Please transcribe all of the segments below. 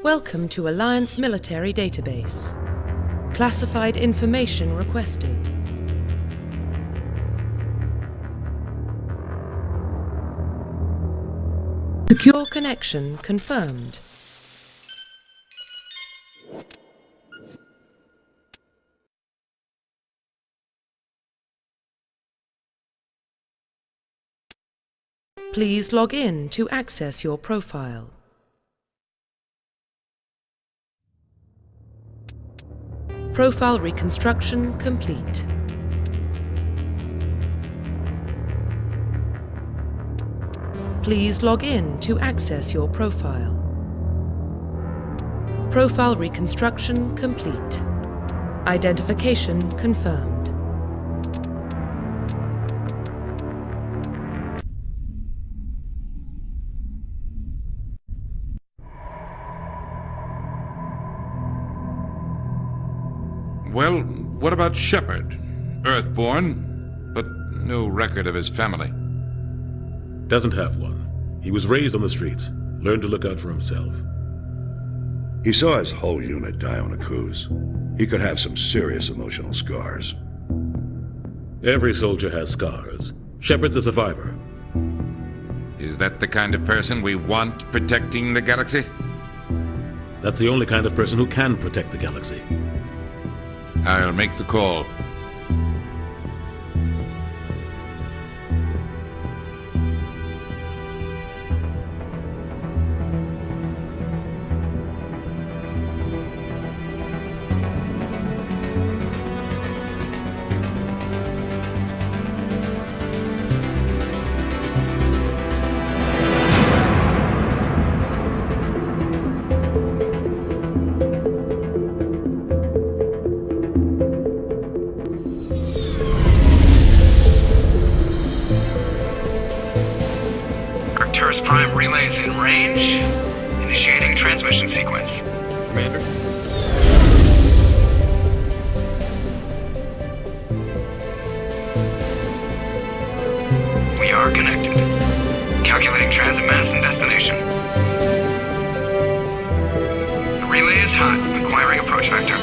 Welcome to Alliance Military Database. Classified information requested. Secure connection confirmed. Please log in to access your profile. Profile reconstruction complete. Please log in to access your profile. Profile reconstruction complete. Identification confirmed. Well, what about Shepard? Earthborn, but no record of his family. Doesn't have one. He was raised on the streets, learned to look out for himself. He saw his whole unit die on a cruise. He could have some serious emotional scars. Every soldier has scars. Shepard's a survivor. Is that the kind of person we want protecting the galaxy? That's the only kind of person who can protect the galaxy. I'll make the call. Prime relays in range. Initiating transmission sequence. Commander? We are connected. Calculating transit mass and destination. The relay is hot, acquiring approach vector.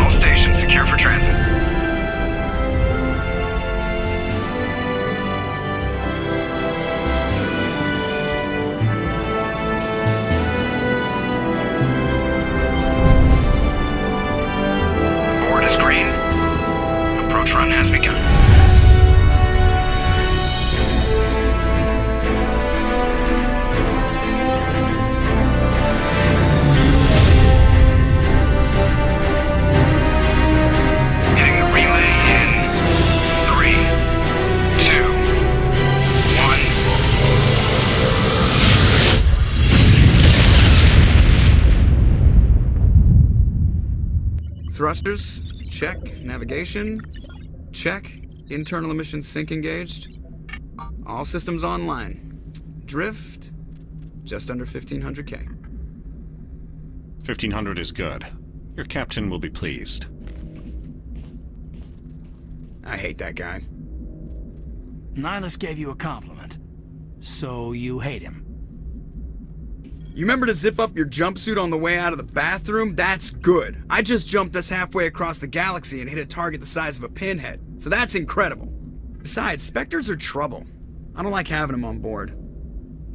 All stations secure for transit. Green. Approach run has begun. Hitting the relay in 3, 2, 1. Thrusters. Check. Navigation. Check. Internal emissions sync engaged. All systems online. Drift. Just under 1500K. 1500 is good. Your captain will be pleased. I hate that guy. Nihilus gave you a compliment. So you hate him. You remember to zip up your jumpsuit on the way out of the bathroom? That's good. I just jumped us halfway across the galaxy and hit a target the size of a pinhead, so that's incredible. Besides, Spectres are trouble. I don't like having them on board.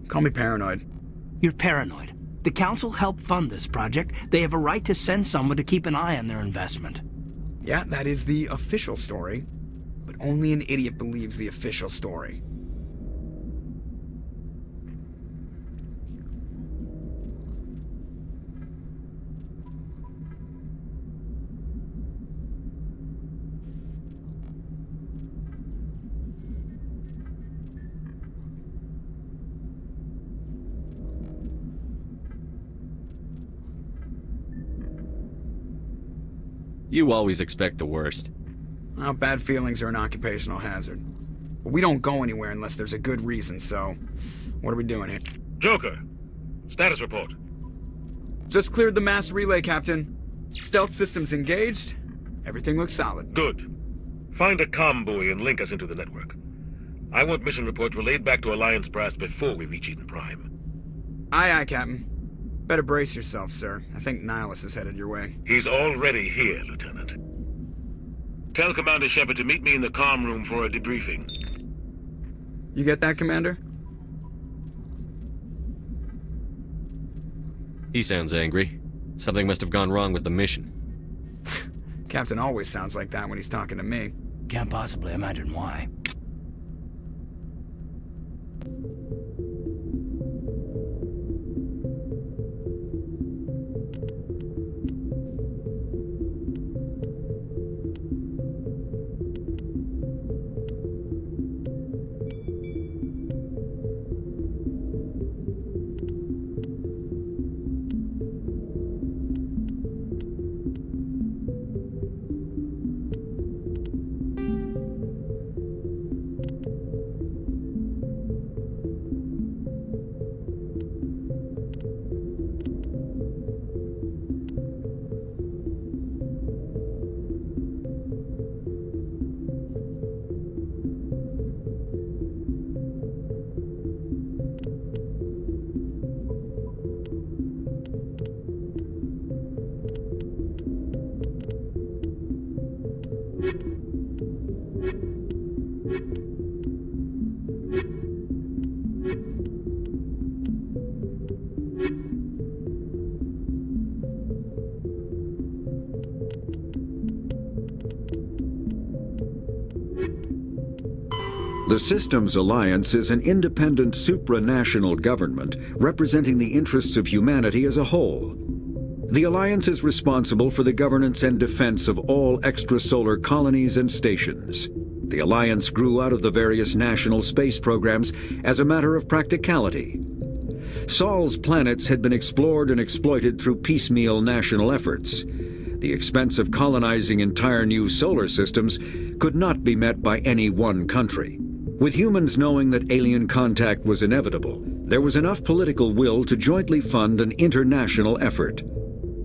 Call me paranoid. You're paranoid. The Council helped fund this project. They have a right to send someone to keep an eye on their investment. Yeah, that is the official story. But only an idiot believes the official story. You always expect the worst. Well, bad feelings are an occupational hazard. But we don't go anywhere unless there's a good reason, so... What are we doing here? Joker, status report. Just cleared the mass relay, Captain. Stealth systems engaged. Everything looks solid. Good. Find a comm buoy and link us into the network. I want mission reports relayed back to Alliance brass before we reach Eden Prime. Aye, aye, Captain. Better brace yourself, sir. I think Nihilus is headed your way. He's already here, Lieutenant. Tell Commander Shepard to meet me in the comm room for a debriefing. You get that, Commander? He sounds angry. Something must have gone wrong with the mission. Captain always sounds like that when he's talking to me. Can't possibly imagine why. The Systems Alliance is an independent supranational government representing the interests of humanity as a whole. The Alliance is responsible for the governance and defense of all extrasolar colonies and stations. The Alliance grew out of the various national space programs as a matter of practicality. Sol's planets had been explored and exploited through piecemeal national efforts. The expense of colonizing entire new solar systems could not be met by any one country. With humans knowing that alien contact was inevitable, there was enough political will to jointly fund an international effort.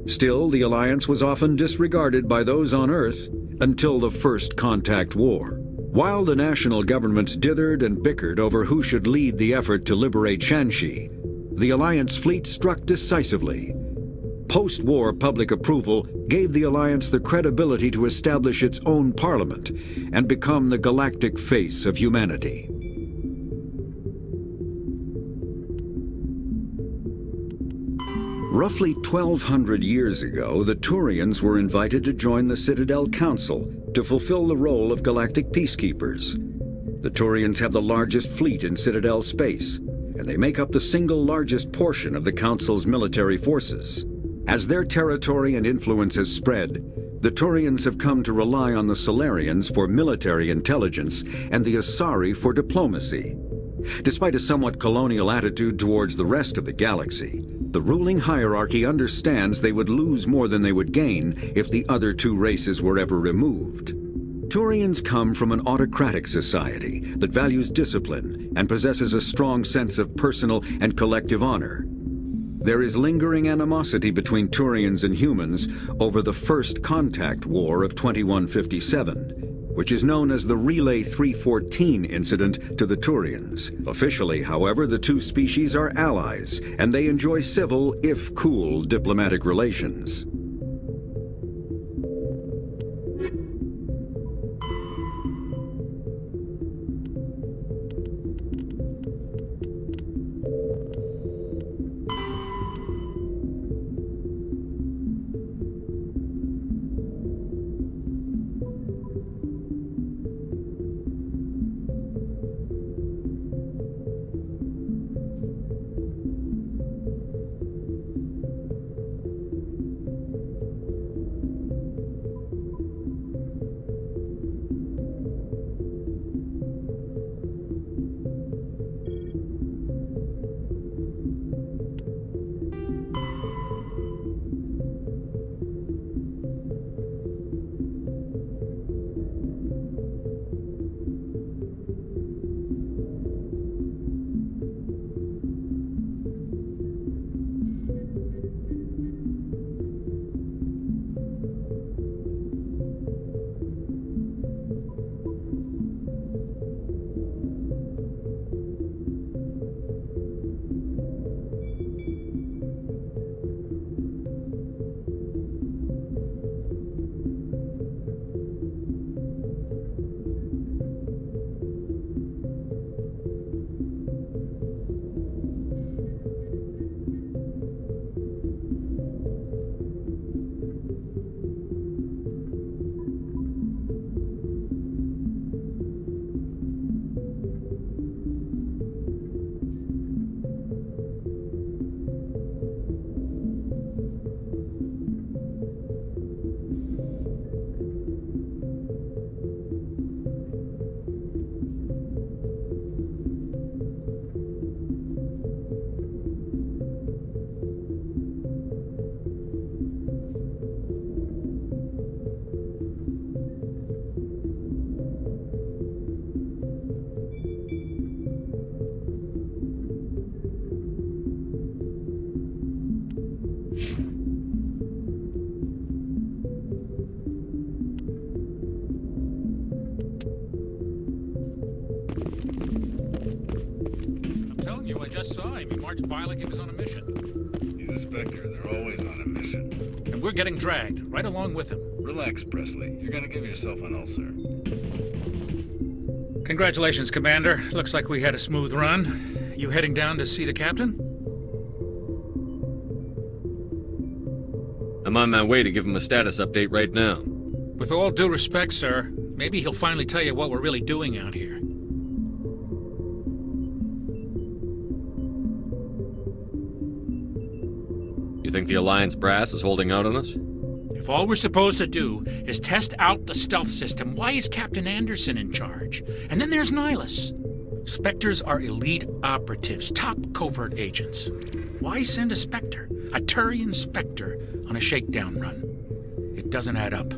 Still, the Alliance was often disregarded by those on Earth until the First Contact War. While the national governments dithered and bickered over who should lead the effort to liberate Shanxi, the Alliance fleet struck decisively. Post-war public approval gave the Alliance the credibility to establish its own parliament and become the galactic face of humanity. Roughly 1,200 years ago, the Turians were invited to join the Citadel Council to fulfill the role of galactic peacekeepers. The Turians have the largest fleet in Citadel space, and they make up the single largest portion of the Council's military forces. As their territory and influence has spread, the Turians have come to rely on the Solarians for military intelligence and the Asari for diplomacy. Despite a somewhat colonial attitude towards the rest of the galaxy, the ruling hierarchy understands they would lose more than they would gain if the other two races were ever removed. Turians come from an autocratic society that values discipline and possesses a strong sense of personal and collective honor. There is lingering animosity between Turians and humans over the First Contact War of 2157, which is known as the Relay 314 incident to the Turians. Officially, however, the two species are allies, and they enjoy civil, if cool, diplomatic relations. I just saw him. He marched by like he was on a mission. He's a Spectre. They're always on a mission. And we're getting dragged, right along with him. Relax, Presley. You're gonna give yourself an ulcer. Congratulations, Commander. Looks like we had a smooth run. You heading down to see the captain? I'm on my way to give him a status update right now. With all due respect, sir, maybe he'll finally tell you what we're really doing out here. You think the Alliance brass is holding out on us? If all we're supposed to do is test out the stealth system, why is Captain Anderson in charge? And then there's Nihilus. Spectres are elite operatives, top covert agents. Why send a Spectre, a Turian Spectre, on a shakedown run? It doesn't add up.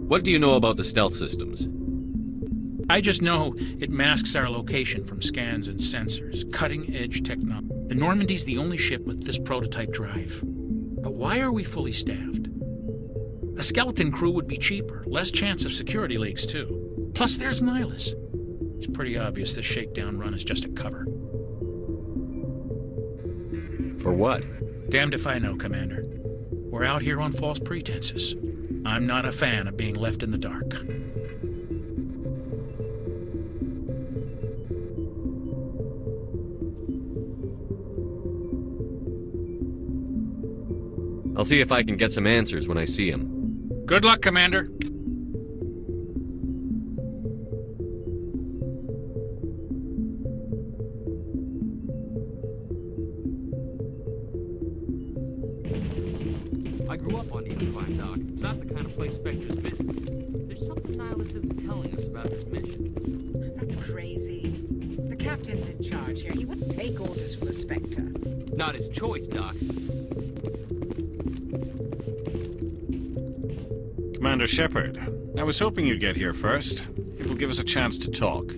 What do you know about the stealth systems? I just know it masks our location from scans and sensors. Cutting-edge technology. The Normandy's the only ship with this prototype drive. But why are we fully staffed? A skeleton crew would be cheaper, less chance of security leaks, too. Plus, there's Nihilus. It's pretty obvious this shakedown run is just a cover. For what? Damned if I know, Commander. We're out here on false pretenses. I'm not a fan of being left in the dark. I'll see if I can get some answers when I see him. Good luck, Commander. I grew up on Eden Prime, Doc. It's not the kind of place Spectres visit. There's something Nihilus isn't telling us about this mission. That's crazy. The captain's in charge here. He wouldn't take orders from a Spectre. Not his choice, Doc. Commander Shepard, I was hoping you'd get here first. It will give us a chance to talk.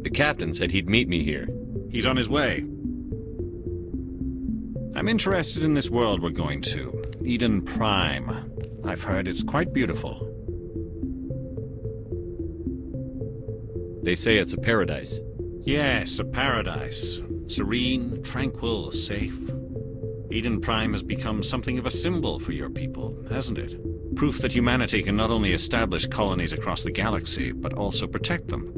The captain said he'd meet me here. He's on his way. I'm interested in this world we're going to, Eden Prime. I've heard it's quite beautiful. They say it's a paradise. Yes, a paradise. Serene, tranquil, safe. Eden Prime has become something of a symbol for your people, hasn't it? Proof that humanity can not only establish colonies across the galaxy, but also protect them.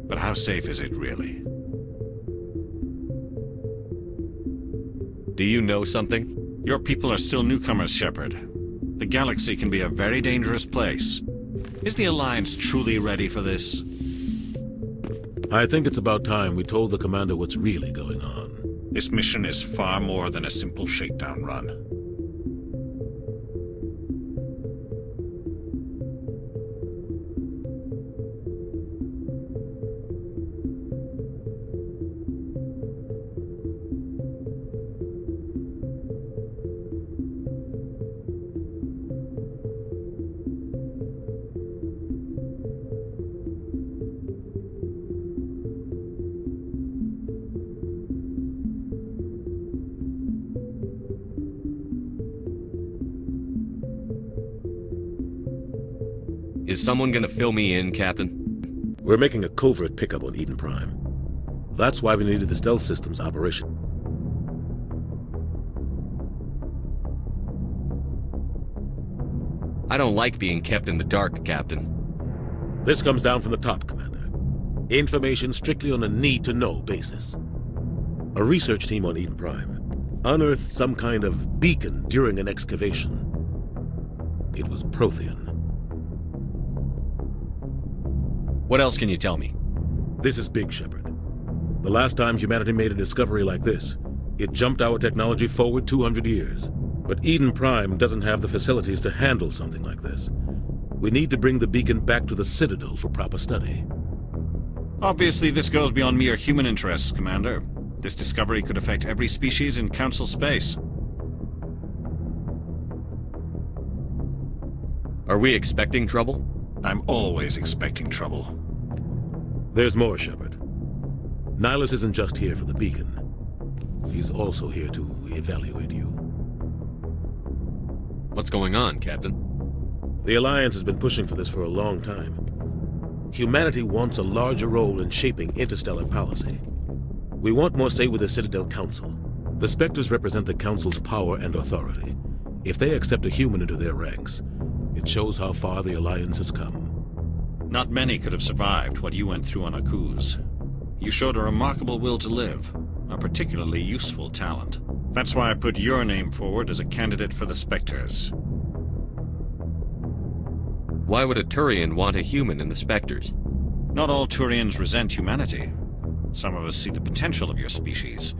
But how safe is it, really? Do you know something? Your people are still newcomers, Shepard. The galaxy can be a very dangerous place. Is the Alliance truly ready for this? I think it's about time we told the commander what's really going on. This mission is far more than a simple shakedown run. Is someone gonna fill me in, Captain? We're making a covert pickup on Eden Prime. That's why we needed the stealth systems operation. I don't like being kept in the dark, Captain. This comes down from the top, Commander. Information strictly on a need-to-know basis. A research team on Eden Prime unearthed some kind of beacon during an excavation. It was Prothean. What else can you tell me? This is big, Shepard. The last time humanity made a discovery like this, it jumped our technology forward 200 years. But Eden Prime doesn't have the facilities to handle something like this. We need to bring the beacon back to the Citadel for proper study. Obviously, this goes beyond mere human interests, Commander. This discovery could affect every species in Council space. Are we expecting trouble? I'm always expecting trouble. There's more, Shepard. Nihilus isn't just here for the beacon. He's also here to evaluate you. What's going on, Captain? The Alliance has been pushing for this for a long time. Humanity wants a larger role in shaping interstellar policy. We want more say with the Citadel Council. The Spectres represent the Council's power and authority. If they accept a human into their ranks, it shows how far the Alliance has come. Not many could have survived what you went through on Akuz. You showed a remarkable will to live, a particularly useful talent. That's why I put your name forward as a candidate for the Spectres. Why would a Turian want a human in the Spectres? Not all Turians resent humanity. Some of us see the potential of your species.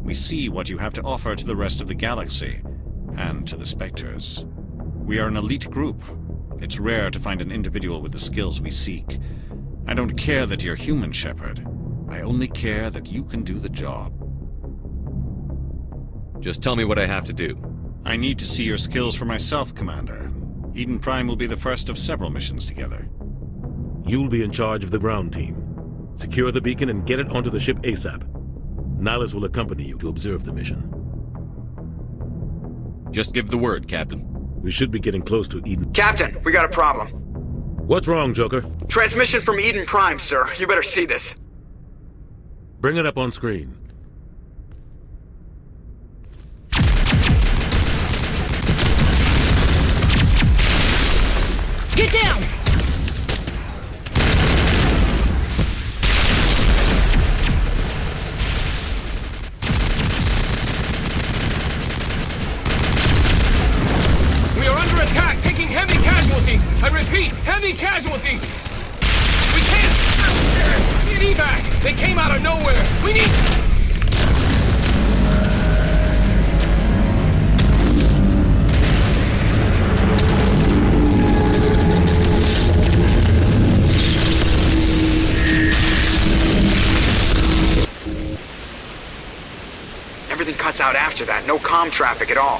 We see what you have to offer to the rest of the galaxy, and to the Spectres. We are an elite group. It's rare to find an individual with the skills we seek. I don't care that you're human, Shepard. I only care that you can do the job. Just tell me what I have to do. I need to see your skills for myself, Commander. Eden Prime will be the first of several missions together. You'll be in charge of the ground team. Secure the beacon and get it onto the ship ASAP. Nihilus will accompany you to observe the mission. Just give the word, Captain. We should be getting close to Eden. Captain, we got a problem. What's wrong, Joker? Transmission from Eden Prime, sir. You better see this. Bring it up on screen. Get down! We are under attack, taking heavy casualties. I repeat, heavy casualties. We can't. Need evac. They came out of nowhere. We need. Everything cuts out after that. No comm traffic at all.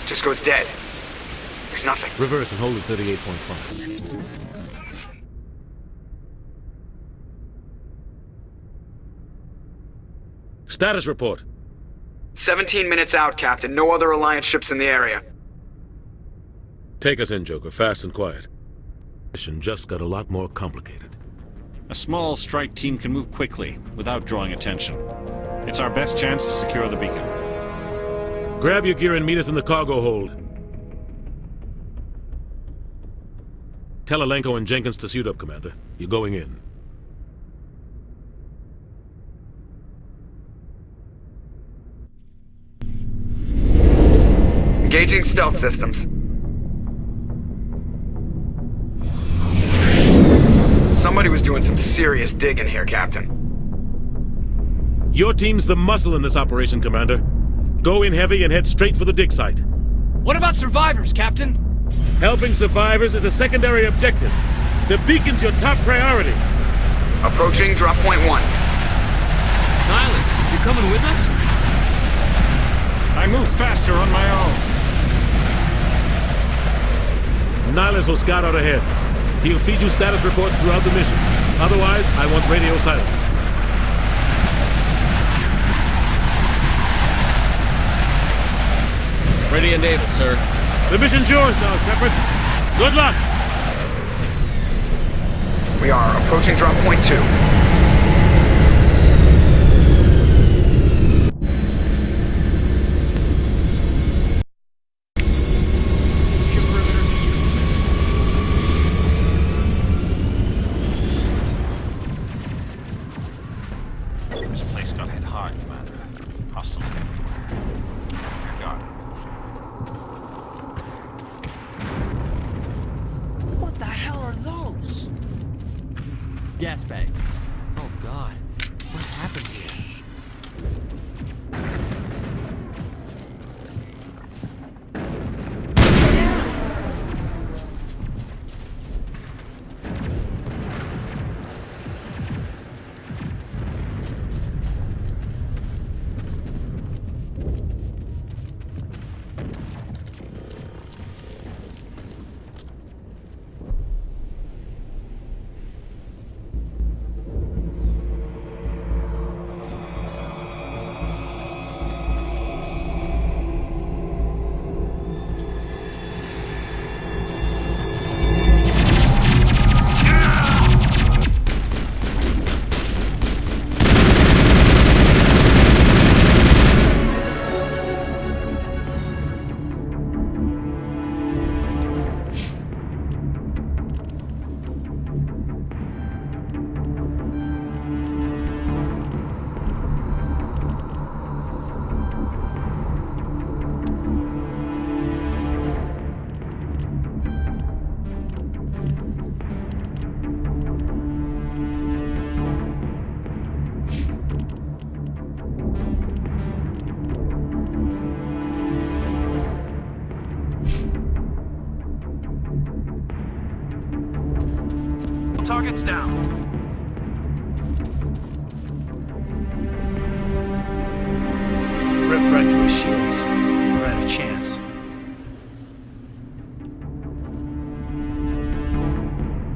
Just goes dead. There's nothing. Reverse and hold at 38.5. Status report. 17 minutes out, Captain. No other Alliance ships in the area. Take us in, Joker. Fast and quiet. Mission just got a lot more complicated. A small strike team can move quickly, without drawing attention. It's our best chance to secure the beacon. Grab your gear and meet us in the cargo hold. Tell Alenko and Jenkins to suit up, Commander. You're going in. Engaging stealth systems. Somebody was doing some serious digging here, Captain. Your team's the muscle in this operation, Commander. Go in heavy and head straight for the dig site. What about survivors, Captain? Helping survivors is a secondary objective. The beacon's your top priority. Approaching drop point 1. Nihilus, you coming with us? I move faster on my own. Nihilus will scout out ahead. He'll feed you status reports throughout the mission. Otherwise, I want radio silence. Ready and able, sir. The mission's yours now, Shepard. Good luck! We are approaching drop point 2. This place got hit hard, Commander. Hostiles everywhere. You're guarded. What the hell are those? Gas bags. Oh God. What happened here? Target's down. Ripped right through his shields. Never had a chance.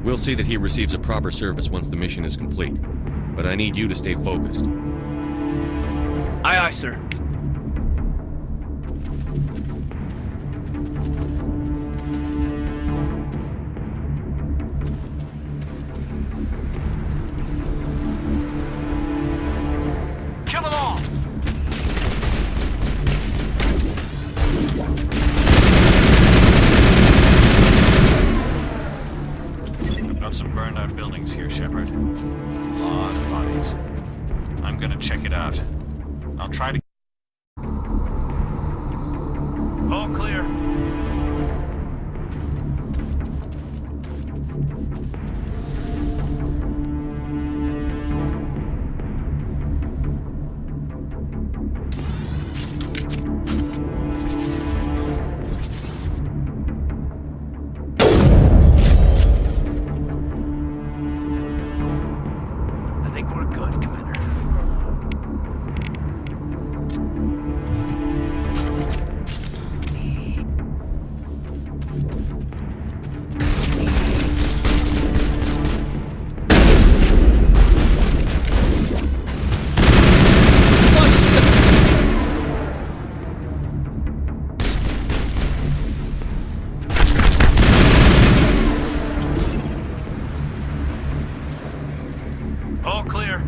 We'll see that he receives a proper service once the mission is complete. But I need you to stay focused. Aye, aye, sir. Kill them all! Got some burned out buildings here, Shepard. A lot of bodies. I'm gonna check it out. I'll try to... All clear. I think we're good, Commander. All clear.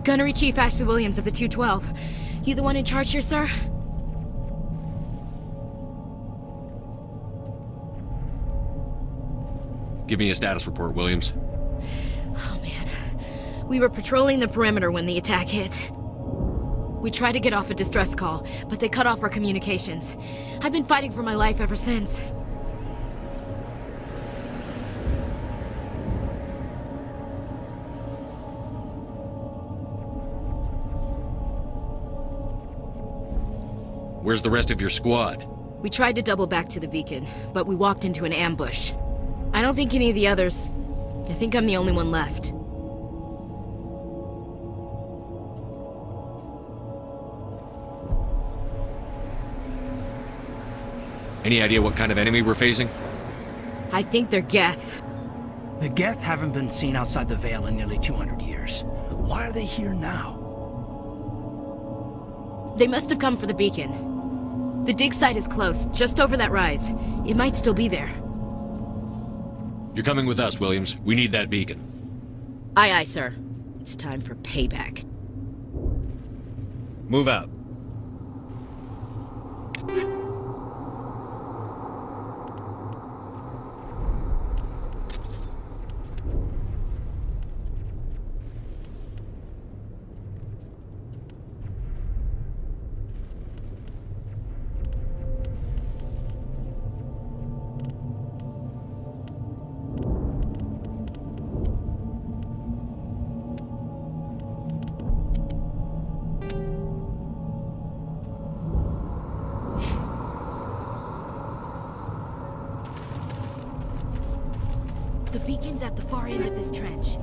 Gunnery Chief Ashley Williams of the 212. You the one in charge here, sir? Give me a status report, Williams. Oh, man. We were patrolling the perimeter when the attack hit. We tried to get off a distress call, but they cut off our communications. I've been fighting for my life ever since. Where's the rest of your squad? We tried to double back to the beacon, but we walked into an ambush. I don't think any of the others... I think I'm the only one left. Any idea what kind of enemy we're facing? I think they're Geth. The Geth haven't been seen outside the Veil in nearly 200 years. Why are they here now? They must have come for the beacon. The dig site is close, just over that rise. It might still be there. You're coming with us, Williams. We need that beacon. Aye, aye, sir. It's time for payback. Move out. The beacon's at the far end of this trench.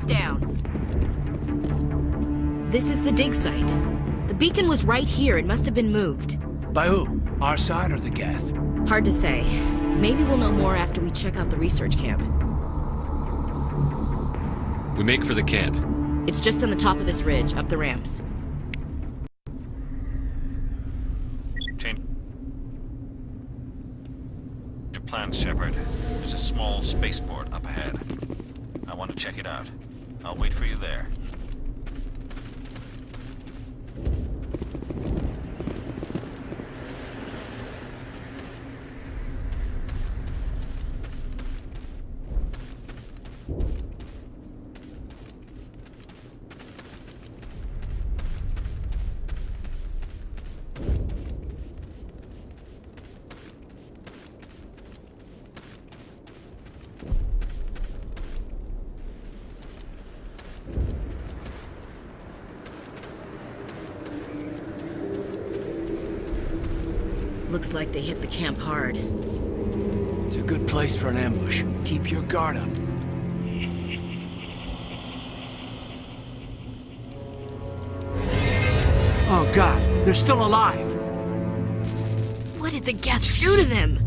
down. This is the dig site. The beacon was right here. It must have been moved. By who? Our side or the Geth? Hard to say. Maybe we'll know more after we check out the research camp. We make for the camp. It's just on the top of this ridge, up the ramps. Change of plan, Shepard. There's a small spaceport up ahead. I want to check it out. I'll wait for you there. Looks like they hit the camp hard. It's a good place for an ambush. Keep your guard up. Oh God, they're still alive! What did the Geth do to them?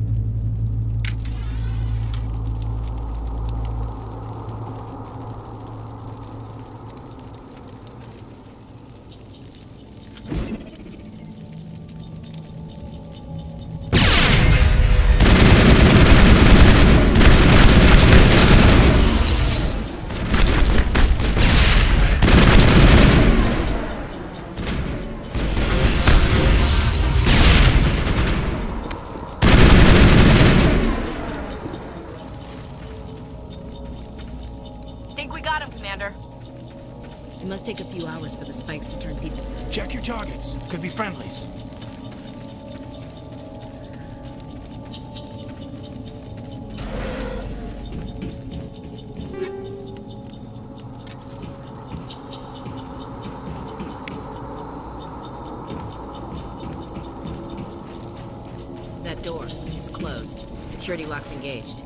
It must take a few hours for the spikes to turn people. Check your targets. Could be friendlies. That door, it's closed. Security lock's engaged.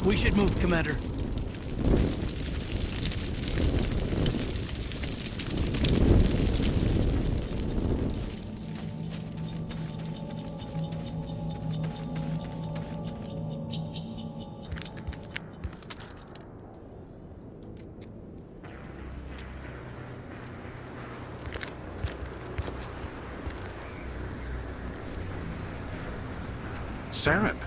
We should move, Commander. Saren.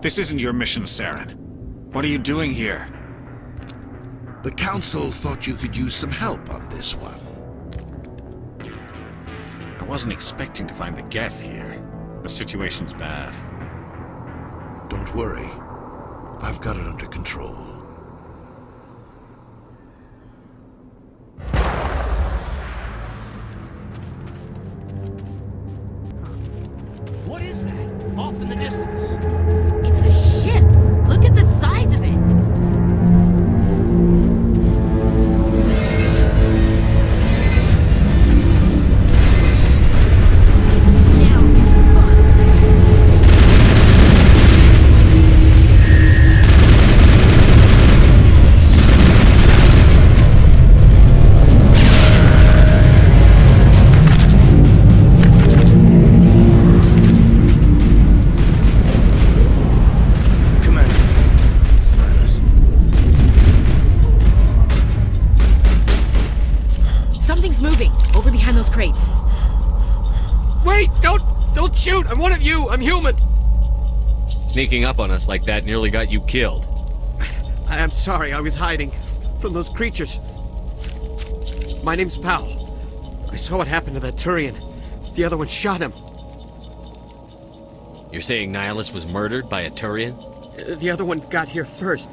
This isn't your mission, Saren. What are you doing here? The Council thought you could use some help on this one. I wasn't expecting to find the Geth here. The situation's bad. Don't worry. I've got it under control. What is that? Off in the distance. It's a ship! Look at the size of it! I'm one of you! I'm human! Sneaking up on us like that nearly got you killed. I'm sorry, I was hiding from those creatures. My name's Powell. I saw what happened to that Turian. The other one shot him. You're saying Nihilus was murdered by a Turian? The other one got here first.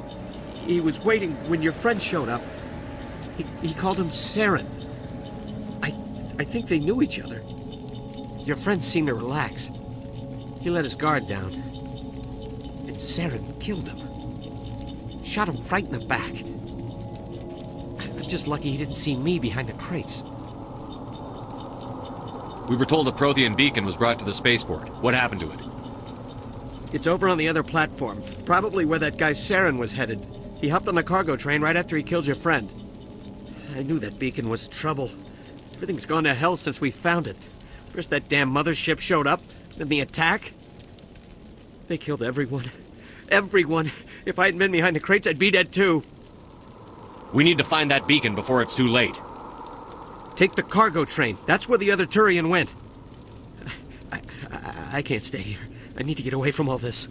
He was waiting when your friend showed up. He called him Saren. I think they knew each other. Your friend seemed to relax. He let his guard down. And Saren killed him. Shot him right in the back. I'm just lucky he didn't see me behind the crates. We were told a Prothean beacon was brought to the spaceport. What happened to it? It's over on the other platform. Probably where that guy Saren was headed. He hopped on the cargo train right after he killed your friend. I knew that beacon was trouble. Everything's gone to hell since we found it. First that damn mothership showed up, then the attack. They killed everyone. Everyone. If I hadn't been behind the crates, I'd be dead too. We need to find that beacon before it's too late. Take the cargo train. That's where the other Turian went. I can't stay here. I need to get away from all this.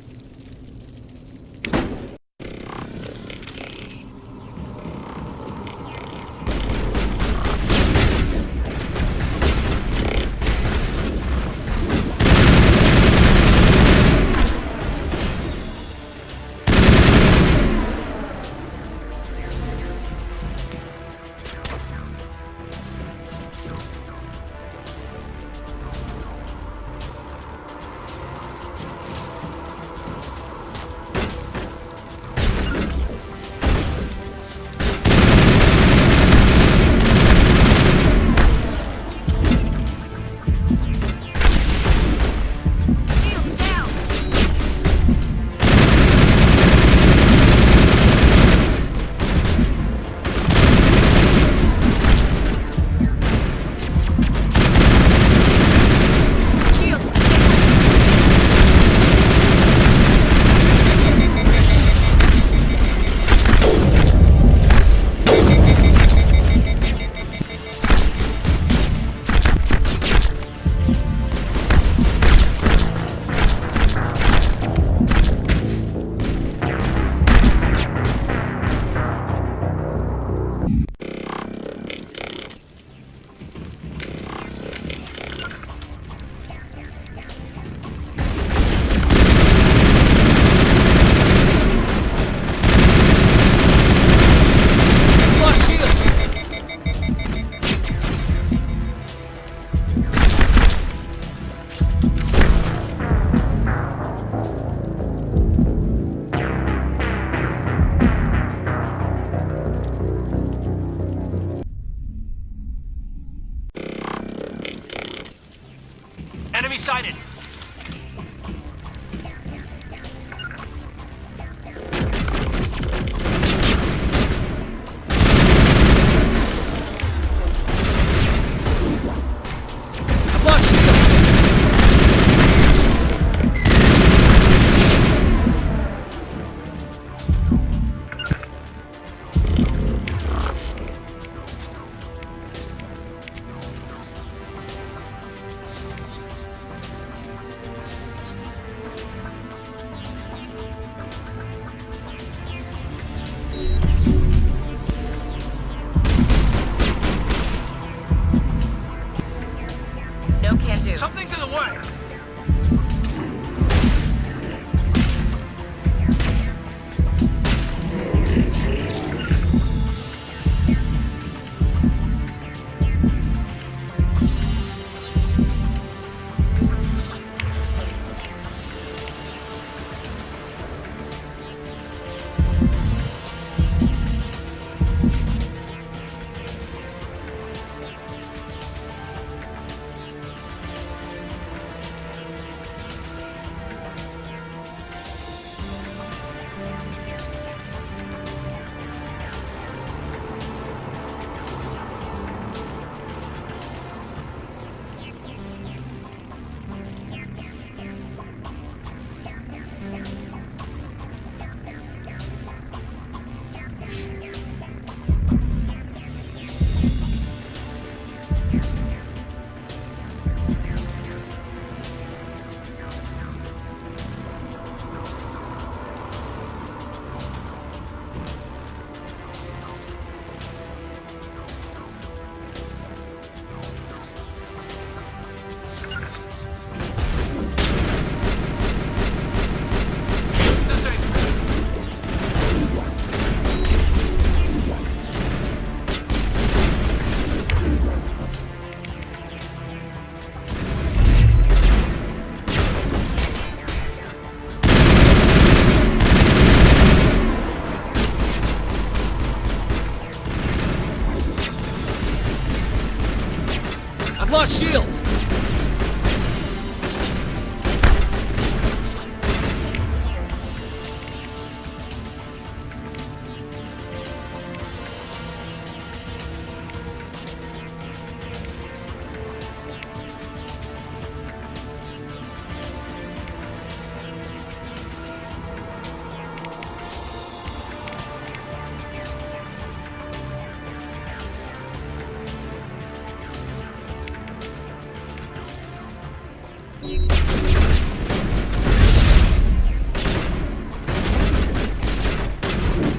lost shields!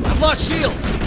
I've lost shields!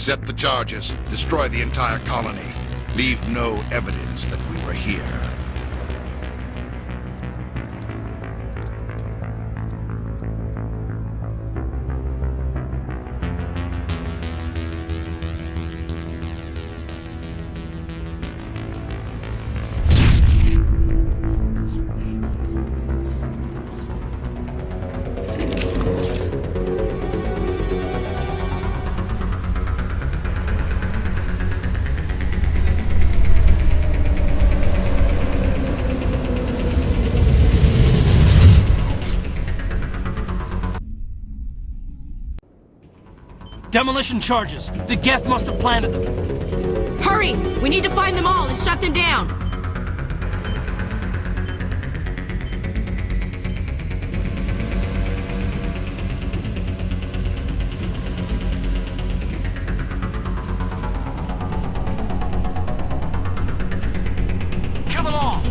Set the charges. Destroy the entire colony. Leave no evidence that we were here. Demolition charges. The Geth must have planted them. Hurry! We need to find them all and shut them down! Kill them all!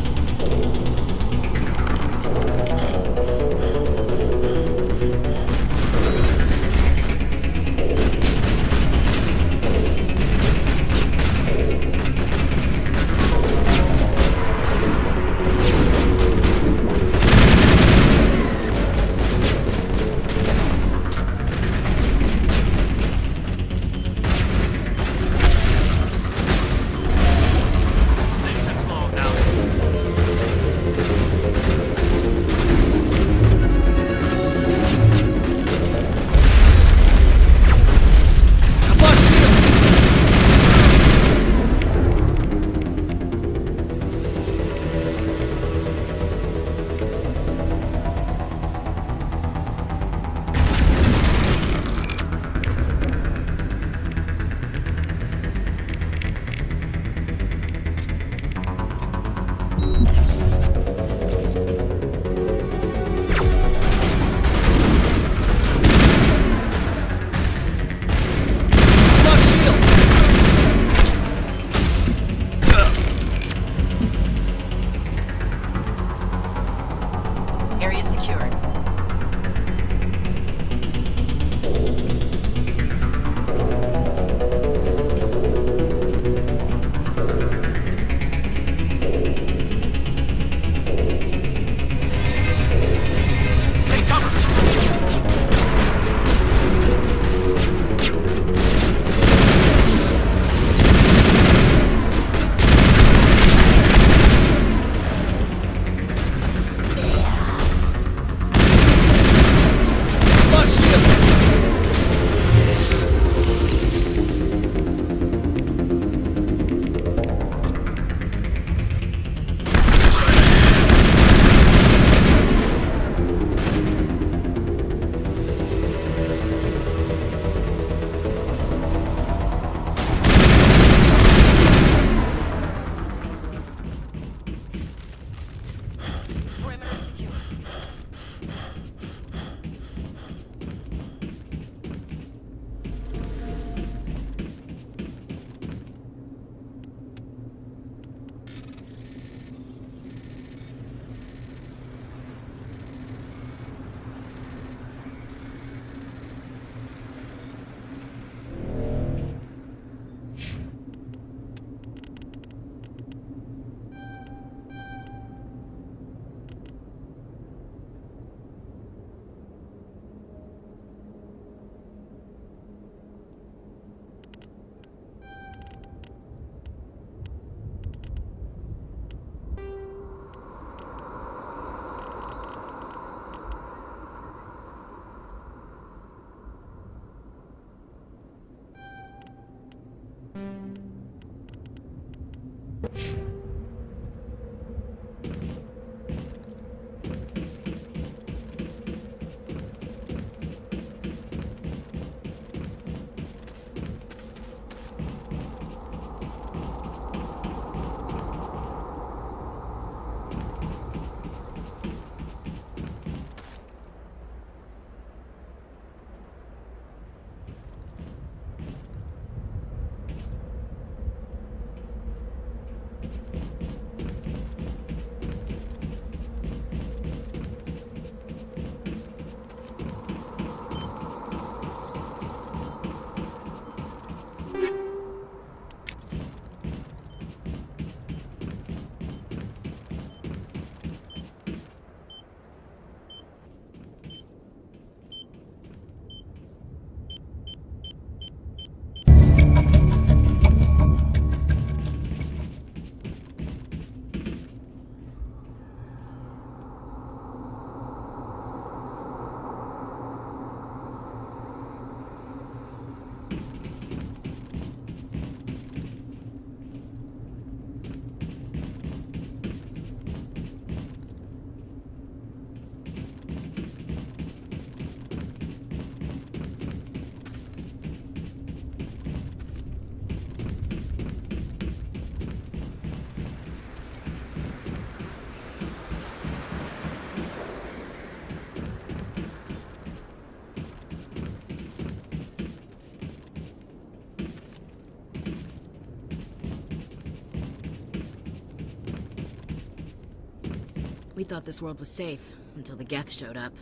We thought this world was safe until the Geth showed up.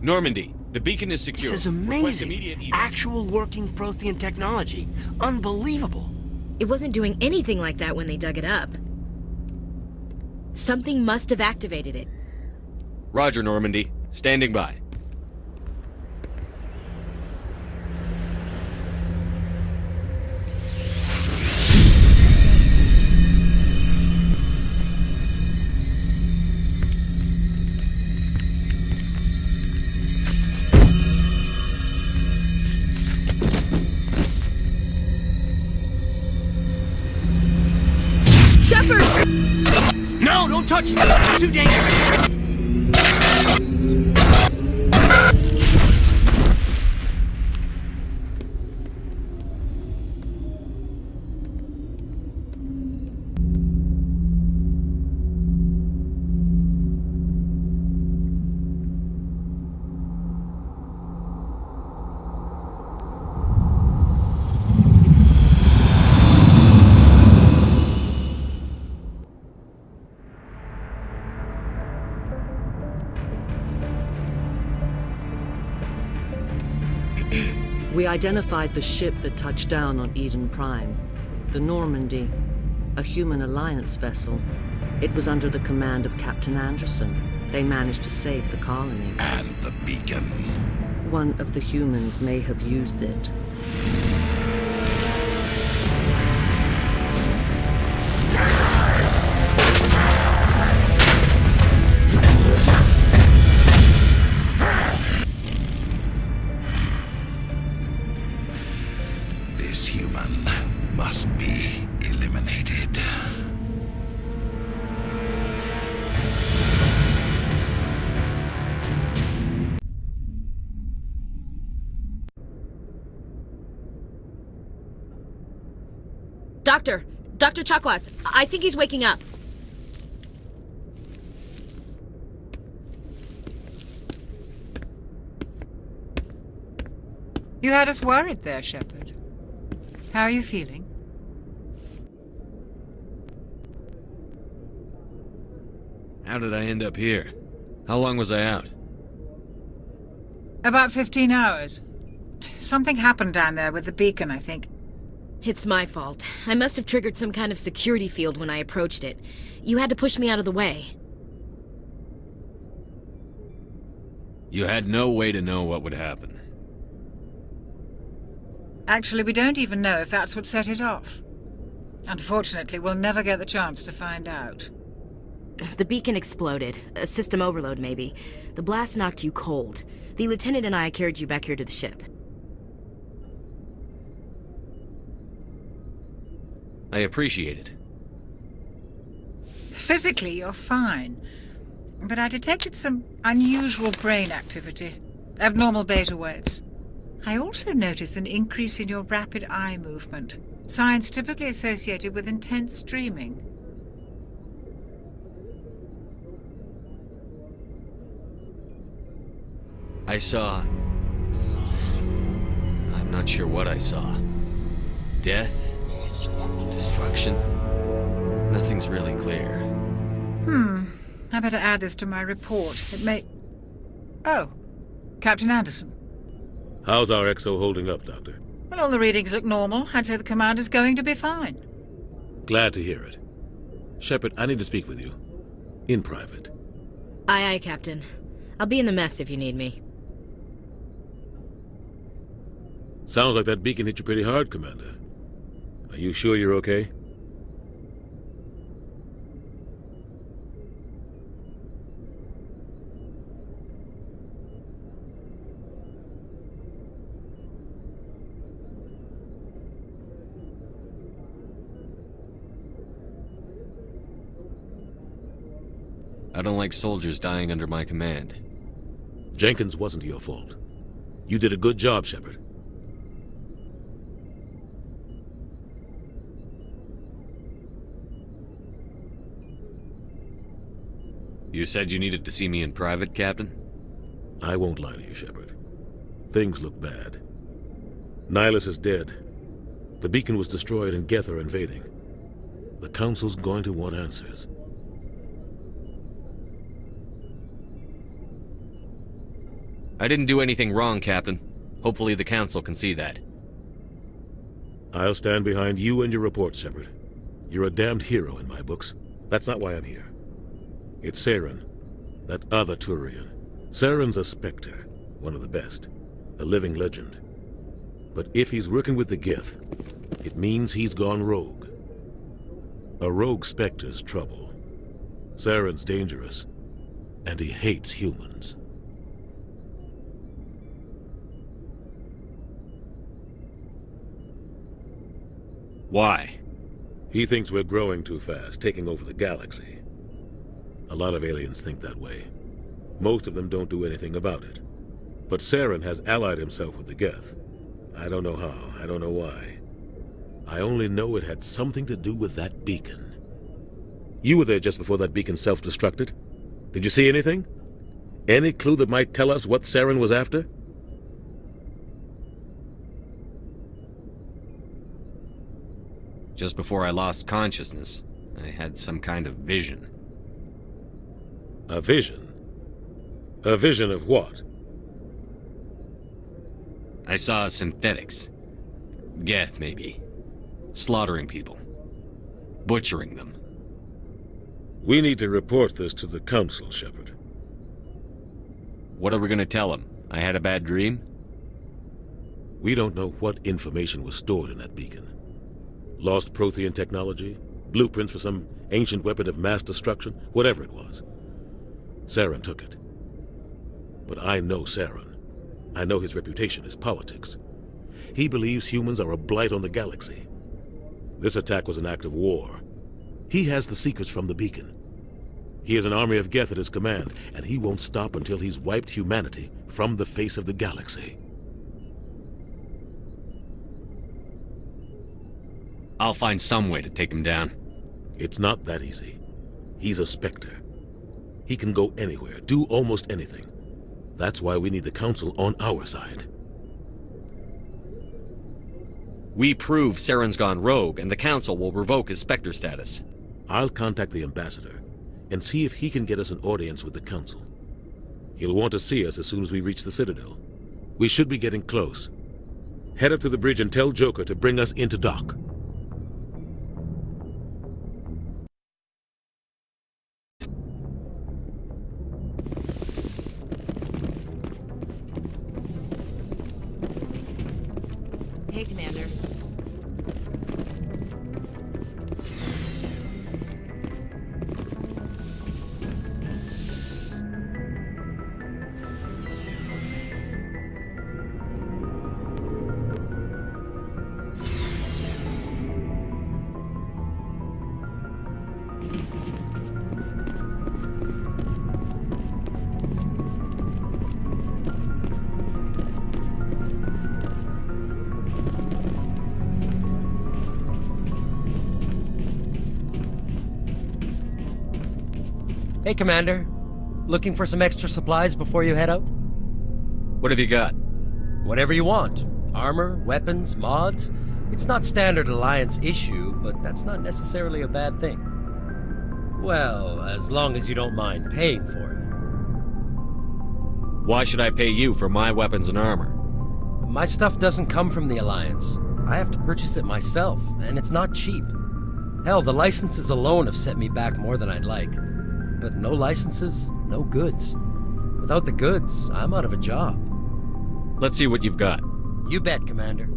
Normandy, the beacon is secure. This is amazing. Actual working Prothean technology. Unbelievable. It wasn't doing anything like that when they dug it up. Something must have activated it. Roger, Normandy. Standing by. No, don't touch it! It's too dangerous! We identified the ship that touched down on Eden Prime. The Normandy, a human alliance vessel. It was under the command of Captain Anderson. They managed to save the colony. And the beacon. One of the humans may have used it. This human must be eliminated. Dr. Chakwas, I think he's waking up. You had us worried there, Shepard. How are you feeling? How did I end up here? How long was I out? About 15 hours. Something happened down there with the beacon, I think. It's my fault. I must have triggered some kind of security field when I approached it. You had to push me out of the way. You had no way to know what would happen. Actually, we don't even know if that's what set it off. Unfortunately, we'll never get the chance to find out. The beacon exploded. A system overload, maybe. The blast knocked you cold. The lieutenant and I carried you back here to the ship. I appreciate it. Physically, you're fine. But I detected some unusual brain activity. Abnormal beta waves. I also noticed an increase in your rapid eye movement. Signs typically associated with intense dreaming. I saw... I'm not sure what I saw. Death? Destruction? Nothing's really clear. I better add this to my report. It may... Oh, Captain Anderson. How's our XO holding up, Doctor? Well, all the readings look normal. I'd say the commander's going to be fine. Glad to hear it. Shepard, I need to speak with you. In private. Aye, Captain. I'll be in the mess if you need me. Sounds like that beacon hit you pretty hard, Commander. Are you sure you're okay? I don't like soldiers dying under my command. Jenkins wasn't your fault. You did a good job, Shepard. You said you needed to see me in private, Captain? I won't lie to you, Shepard. Things look bad. Nihilus is dead. The beacon was destroyed and Geth are invading. The Council's going to want answers. I didn't do anything wrong, Captain. Hopefully the Council can see that. I'll stand behind you and your report, Shepard. You're a damned hero in my books. That's not why I'm here. It's Saren, that other Turian. Saren's a Spectre, one of the best, a living legend. But if he's working with the Geth, it means he's gone rogue. A rogue Spectre's trouble. Saren's dangerous, and he hates humans. Why? He thinks we're growing too fast, taking over the galaxy. A lot of aliens think that way. Most of them don't do anything about it. But Saren has allied himself with the Geth. I don't know how, I don't know why. I only know it had something to do with that beacon. You were there just before that beacon self-destructed. Did you see anything? Any clue that might tell us what Saren was after? Just before I lost consciousness, I had some kind of vision. A vision? A vision of what? I saw synthetics. Geth, maybe. Slaughtering people. Butchering them. We need to report this to the Council, Shepard. What are we gonna tell them? I had a bad dream? We don't know what information was stored in that beacon. Lost Prothean technology? Blueprints for some ancient weapon of mass destruction? Whatever it was. Saren took it. But I know Saren. I know his reputation is politics. He believes humans are a blight on the galaxy. This attack was an act of war. He has the secrets from the beacon. He has an army of Geth at his command, and he won't stop until he's wiped humanity from the face of the galaxy. I'll find some way to take him down. It's not that easy. He's a Spectre. He can go anywhere, do almost anything. That's why we need the Council on our side. We prove Saren's gone rogue, and the Council will revoke his Spectre status. I'll contact the Ambassador and see if he can get us an audience with the Council. He'll want to see us as soon as we reach the Citadel. We should be getting close. Head up to the bridge and tell Joker to bring us into dock. Hey, Commander. Hey, Commander. Looking for some extra supplies before you head out? What have you got? Whatever you want. Armor, weapons, mods. It's not standard Alliance issue, but that's not necessarily a bad thing. Well, as long as you don't mind paying for it. Why should I pay you for my weapons and armor? My stuff doesn't come from the Alliance. I have to purchase it myself, and it's not cheap. Hell, the licenses alone have set me back more than I'd like. But no licenses, no goods. Without the goods, I'm out of a job. Let's see what you've got. You bet, Commander.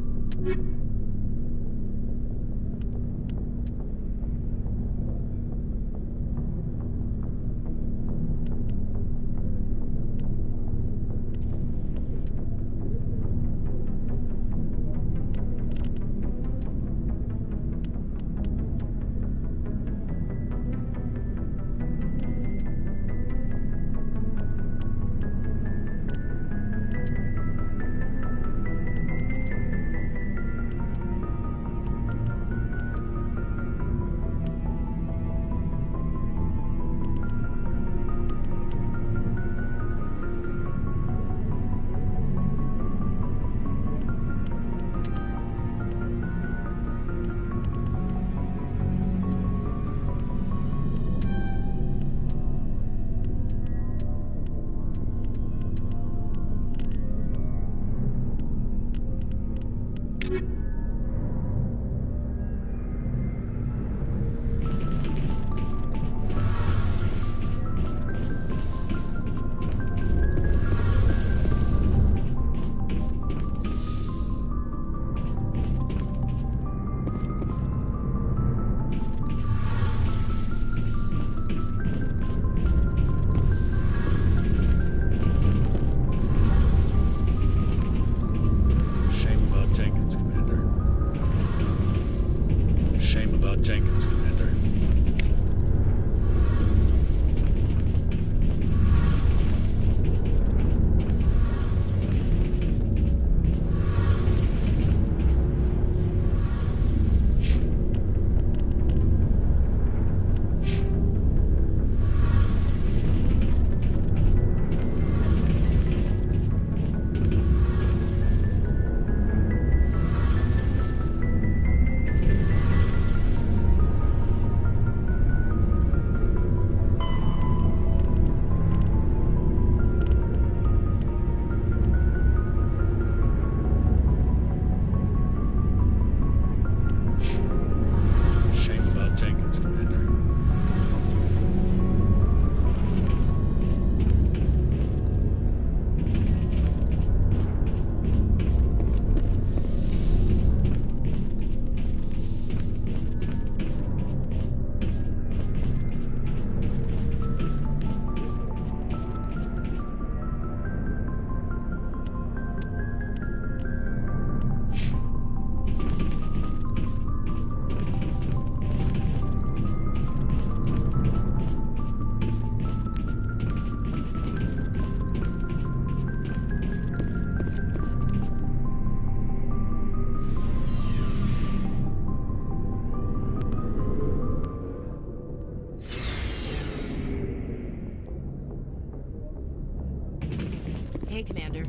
Hey, Commander.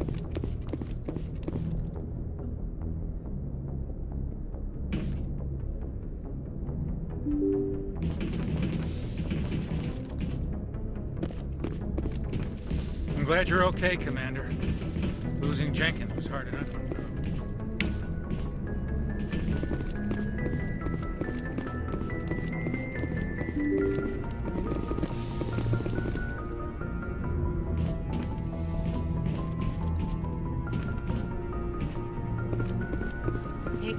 I'm glad you're okay, Commander. Losing Jenkins was hard enough on your own. Hey,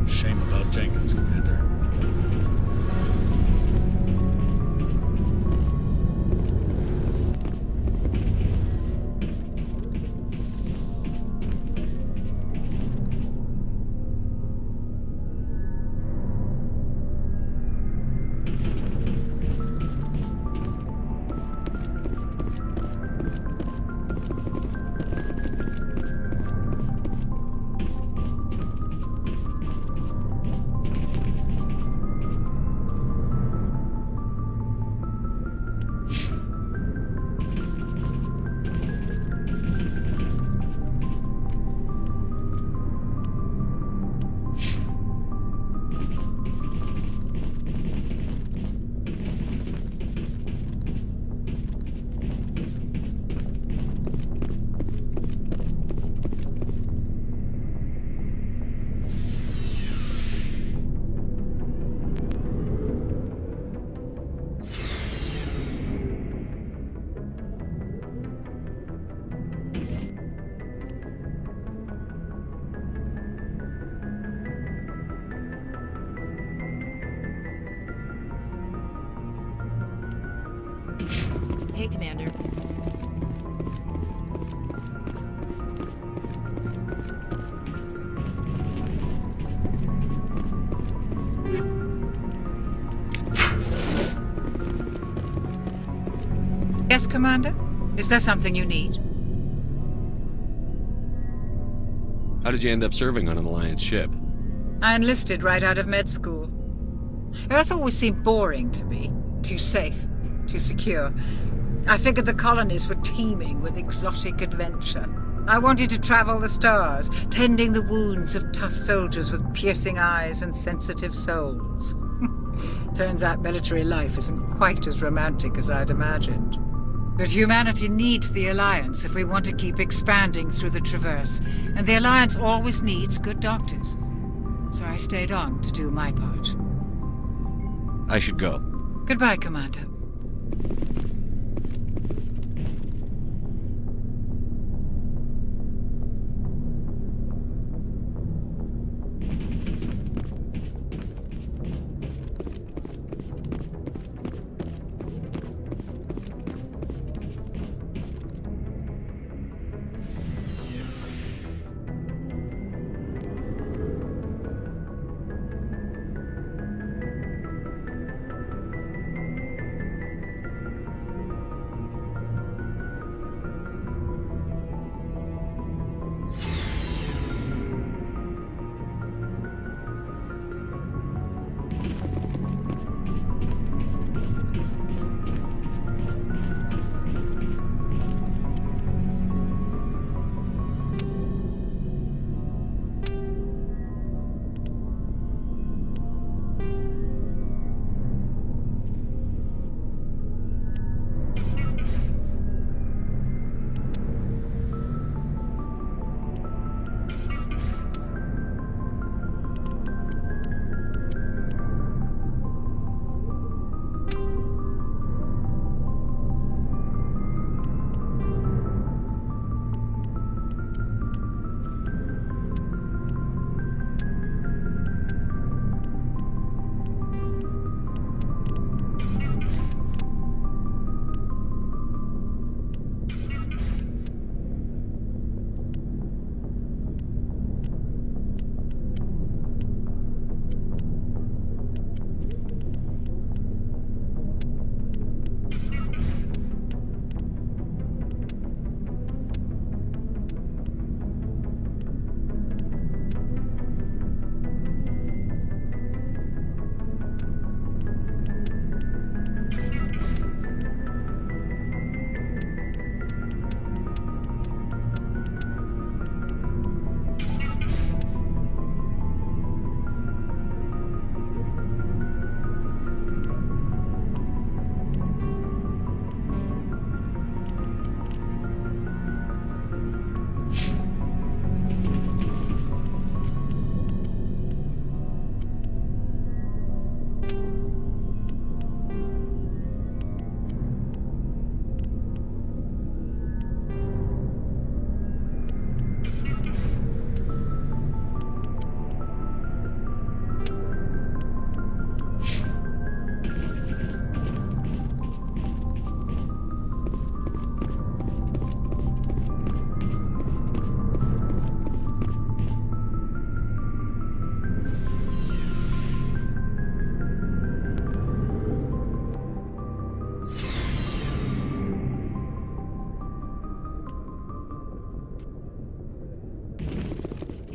Shame about Jenkins, Commander. Hey, Commander. Yes, Commander? Is there something you need? How did you end up serving on an Alliance ship? I enlisted right out of med school. Earth always seemed boring to me. Too safe, too secure. I figured the colonies were teeming with exotic adventure. I wanted to travel the stars, tending the wounds of tough soldiers with piercing eyes and sensitive souls. Turns out military life isn't quite as romantic as I'd imagined. But humanity needs the Alliance if we want to keep expanding through the Traverse, and the Alliance always needs good doctors. So I stayed on to do my part. I should go. Goodbye, Commander.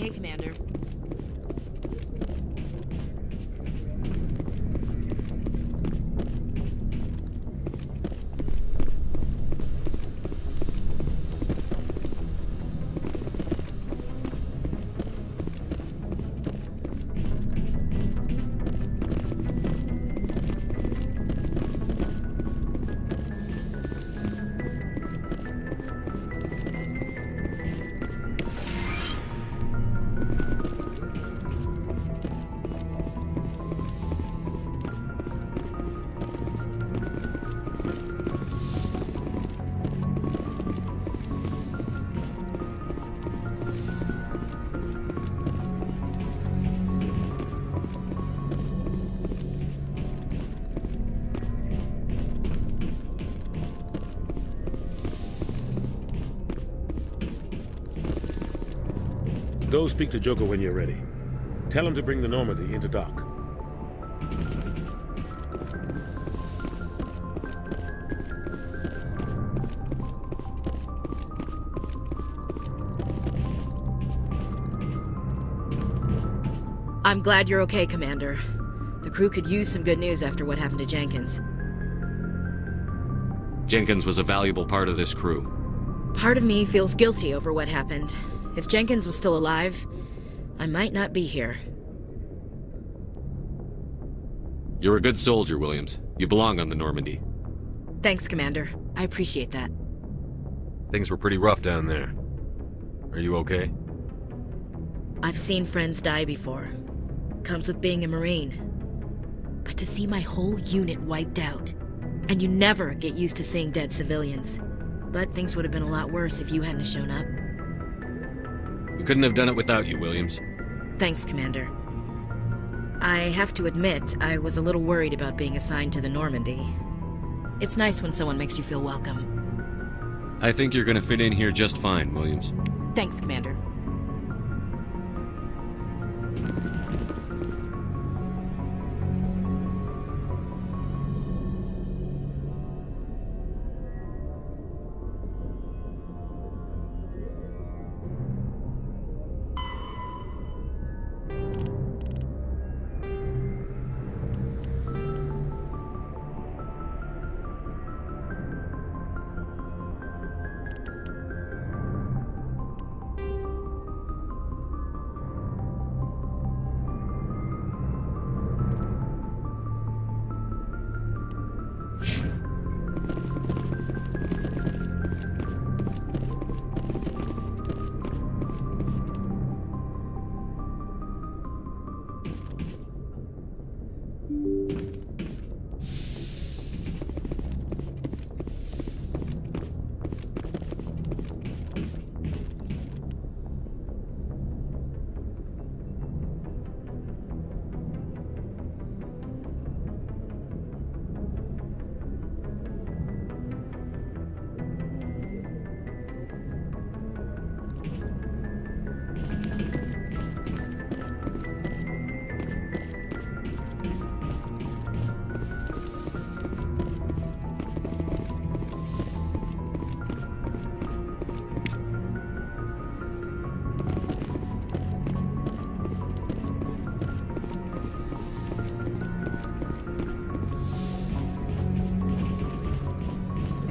Okay, Commander. Go speak to Joker when you're ready. Tell him to bring the Normandy into dock. I'm glad you're okay, Commander. The crew could use some good news after what happened to Jenkins. Jenkins was a valuable part of this crew. Part of me feels guilty over what happened. If Jenkins was still alive, I might not be here. You're a good soldier, Williams. You belong on the Normandy. Thanks, Commander. I appreciate that. Things were pretty rough down there. Are you okay? I've seen friends die before. Comes with being a Marine. But to see my whole unit wiped out, and you never get used to seeing dead civilians. But things would have been a lot worse if you hadn't shown up. We couldn't have done it without you, Williams. Thanks, Commander. I have to admit, I was a little worried about being assigned to the Normandy. It's nice when someone makes you feel welcome. I think you're gonna fit in here just fine, Williams. Thanks, Commander.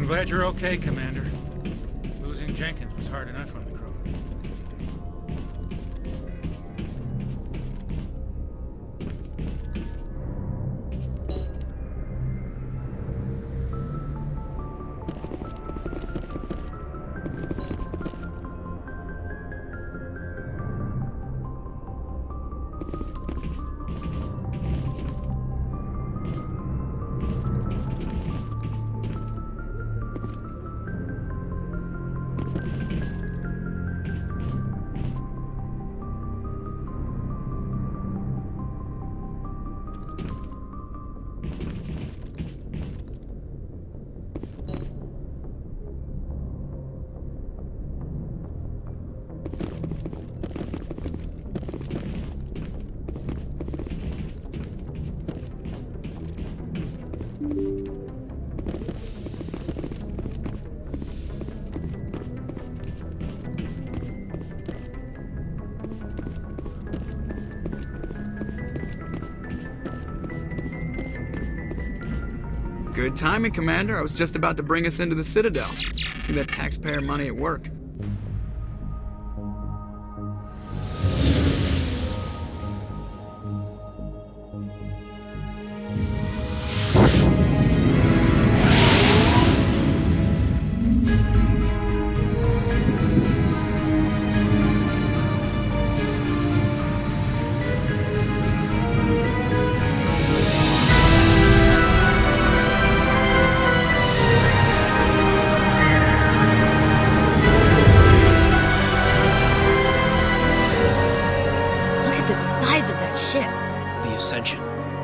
I'm glad you're okay, Commander. Losing Jenkins was hard enough on the crew. Good timing, Commander. I was just about to bring us into the Citadel. See that taxpayer money at work.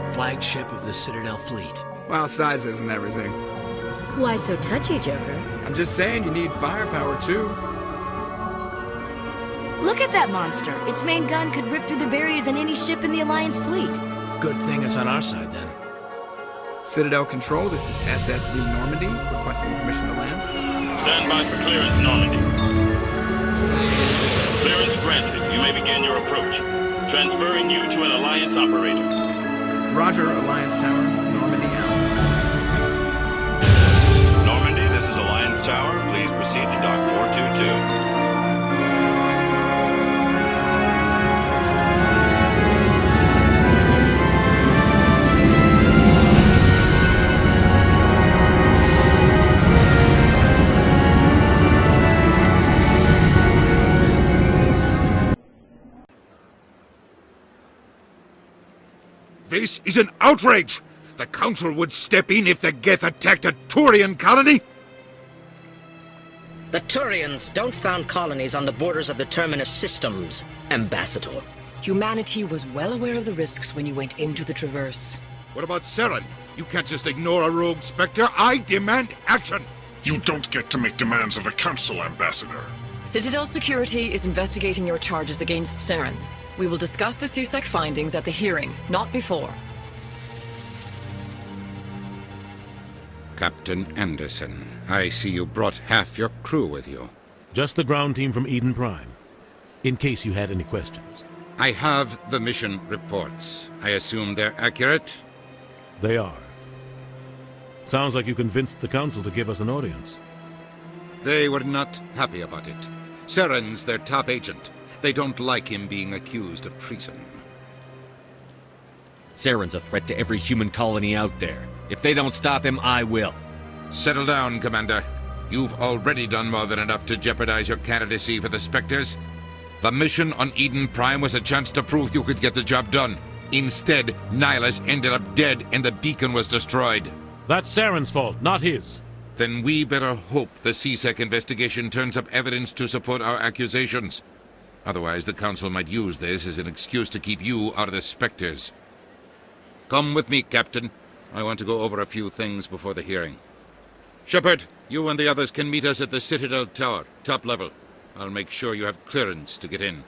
Flagship of the Citadel fleet. Well, size isn't everything. Why so touchy, Joker? I'm just saying you need firepower, too. Look at that monster. Its main gun could rip through the barriers in any ship in the Alliance fleet. Good thing it's on our side, then. Citadel Control, this is SSV Normandy, requesting permission to land. Stand by for clearance, Normandy. Clearance granted. You may begin your approach. Transferring you to an Alliance operator. Roger, Alliance Tower. Normandy out. Normandy, this is Alliance Tower. Please proceed to Dock 422. This is an outrage! The Council would step in if the Geth attacked a Turian colony? The Turians don't found colonies on the borders of the Terminus systems, Ambassador. Humanity was well aware of the risks when you went into the Traverse. What about Saren? You can't just ignore a rogue Spectre. I demand action! You don't get to make demands of the Council, Ambassador. Citadel Security is investigating your charges against Saren. We will discuss the CSEC findings at the hearing, not before. Captain Anderson, I see you brought half your crew with you. Just the ground team from Eden Prime, in case you had any questions. I have the mission reports. I assume they're accurate? They are. Sounds like you convinced the Council to give us an audience. They were not happy about it. Saren's their top agent. They don't like him being accused of treason. Saren's a threat to every human colony out there. If they don't stop him, I will. Settle down, Commander. You've already done more than enough to jeopardize your candidacy for the Spectres. The mission on Eden Prime was a chance to prove you could get the job done. Instead, Nihilus ended up dead and the beacon was destroyed. That's Saren's fault, not his. Then we better hope the CSEC investigation turns up evidence to support our accusations. Otherwise, the Council might use this as an excuse to keep you out of the Spectres. Come with me, Captain. I want to go over a few things before the hearing. Shepard, you and the others can meet us at the Citadel Tower, top level. I'll make sure you have clearance to get in.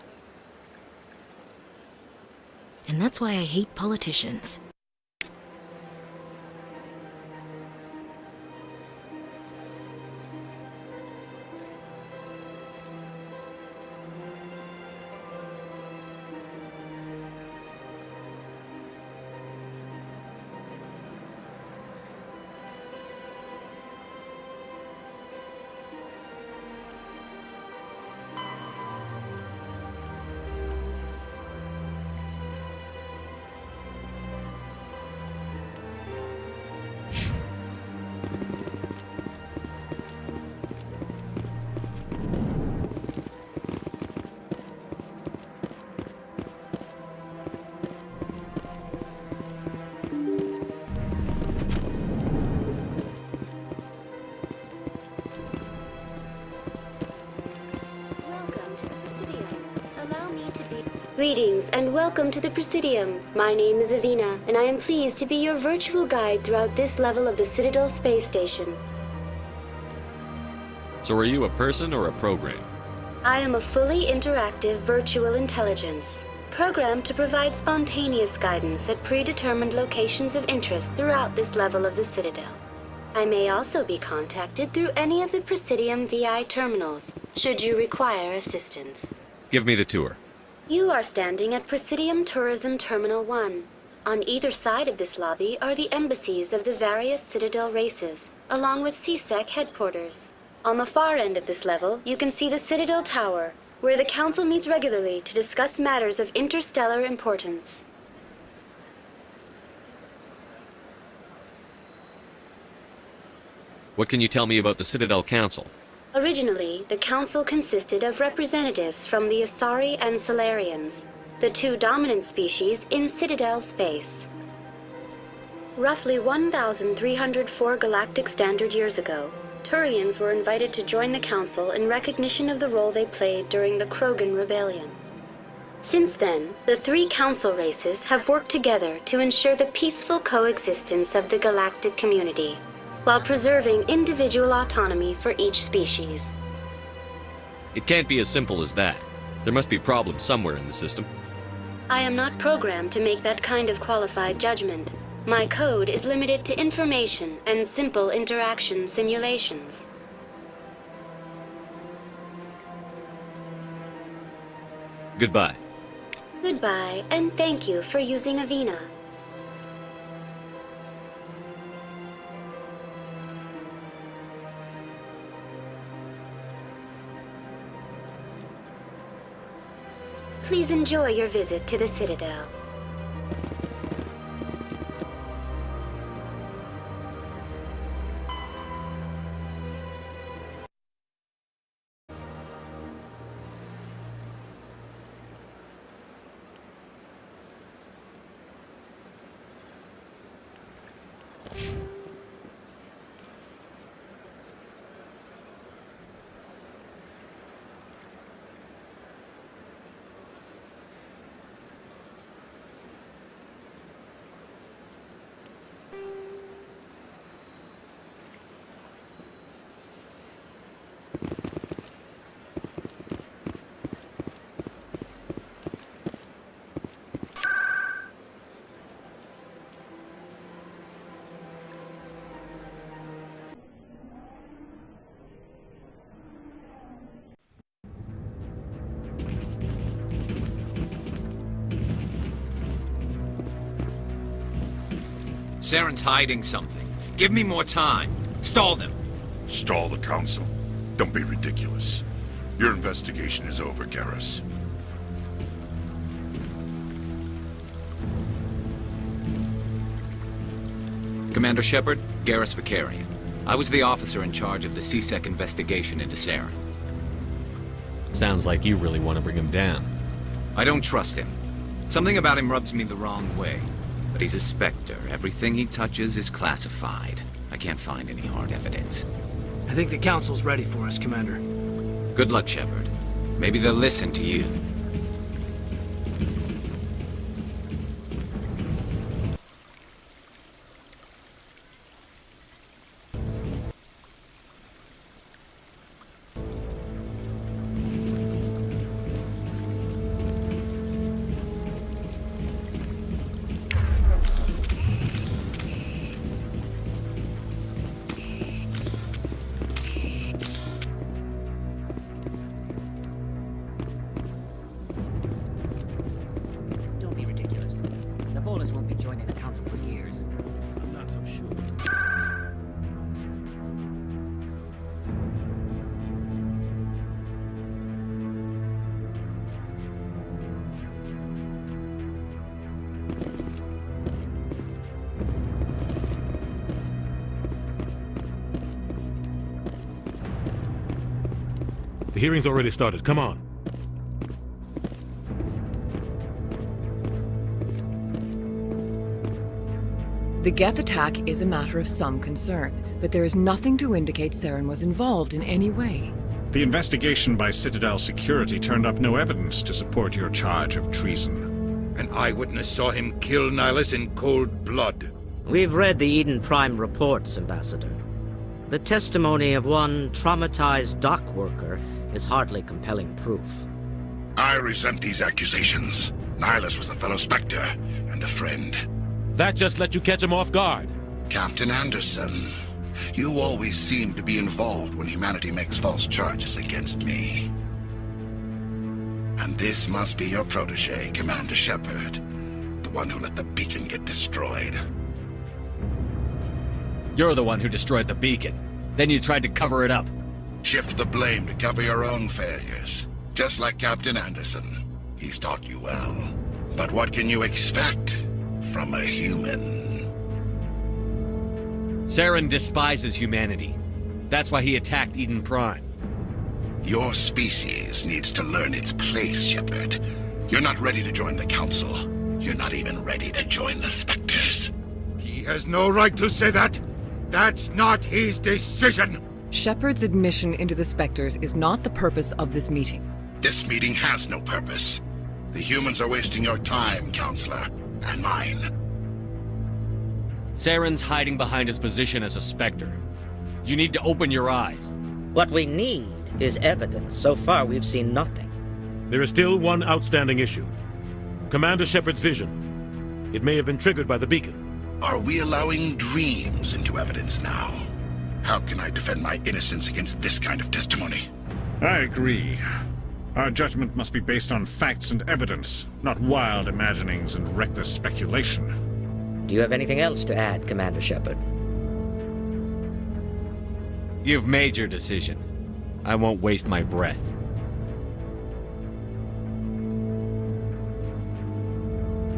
And that's why I hate politicians. Greetings and welcome to the Presidium. My name is Avina, and I am pleased to be your virtual guide throughout this level of the Citadel space station. So are you a person or a program? I am a fully interactive virtual intelligence, programmed to provide spontaneous guidance at predetermined locations of interest throughout this level of the Citadel. I may also be contacted through any of the Presidium VI terminals, should you require assistance. Give me the tour. You are standing at Presidium Tourism Terminal 1. On either side of this lobby are the embassies of the various Citadel races, along with CSEC headquarters. On the far end of this level, you can see the Citadel Tower, where the Council meets regularly to discuss matters of interstellar importance. What can you tell me about the Citadel Council? Originally, the Council consisted of representatives from the Asari and Solarians, the two dominant species in Citadel space. Roughly 1,304 galactic standard years ago, Turians were invited to join the Council in recognition of the role they played during the Krogan Rebellion. Since then, the three Council races have worked together to ensure the peaceful coexistence of the galactic community, while preserving individual autonomy for each species. It can't be as simple as that. There must be problems somewhere in the system. I am not programmed to make that kind of qualified judgment. My code is limited to information and simple interaction simulations. Goodbye. Goodbye, and thank you for using Avina. Please enjoy your visit to the Citadel. Saren's hiding something. Give me more time. Stall them. Stall the Council? Don't be ridiculous. Your investigation is over, Garrus. Commander Shepard, Garrus Vicarian. I was the officer in charge of the CSEC investigation into Saren. Sounds like you really want to bring him down. I don't trust him. Something about him rubs me the wrong way. But he's a Spectre. Everything he touches is classified. I can't find any hard evidence. I think the Council's ready for us, Commander. Good luck, Shepard. Maybe they'll listen to you. Won't be joining the Council for years. I'm not so sure. The hearing's already started. Come on. The Geth attack is a matter of some concern, but there is nothing to indicate Saren was involved in any way. The investigation by Citadel Security turned up no evidence to support your charge of treason. An eyewitness saw him kill Nihilus in cold blood. We've read the Eden Prime reports, Ambassador. The testimony of one traumatized dock worker is hardly compelling proof. I resent these accusations. Nihilus was a fellow Spectre and a friend. That just let you catch him off guard. Captain Anderson, you always seem to be involved when humanity makes false charges against me. And this must be your protege, Commander Shepard, the one who let the beacon get destroyed. You're the one who destroyed the beacon. Then you tried to cover it up. Shift the blame to cover your own failures. Just like Captain Anderson. He's taught you well. But what can you expect from a human? Saren despises humanity. That's why he attacked Eden Prime. Your species needs to learn its place, Shepard. You're not ready to join the Council. You're not even ready to join the Spectres. He has no right to say that. That's not his decision. Shepard's admission into the Spectres is not the purpose of this meeting. This meeting has no purpose. The humans are wasting your time, Counselor, and mine. Saren's hiding behind his position as a Spectre. You need to open your eyes. What we need is evidence. So far, we've seen nothing. There is still one outstanding issue. Commander Shepard's vision. It may have been triggered by the beacon. Are we allowing dreams into evidence now? How can I defend my innocence against this kind of testimony? I agree. Our judgment must be based on facts and evidence, not wild imaginings and reckless speculation. Do you have anything else to add, Commander Shepard? You've made your decision. I won't waste my breath.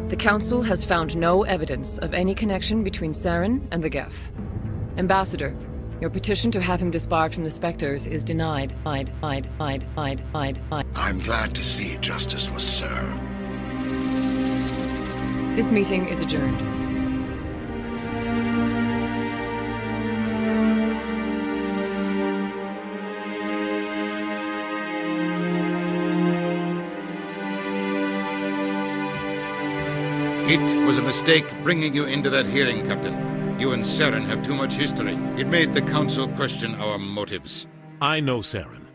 The Council has found no evidence of any connection between Saren and the Geth. Ambassador, your petition to have him disbarred from the Spectres is denied. I'm glad to see justice was served. This meeting is adjourned. It was a mistake bringing you into that hearing, Captain. You and Saren have too much history. It made the Council question our motives. I know Saren.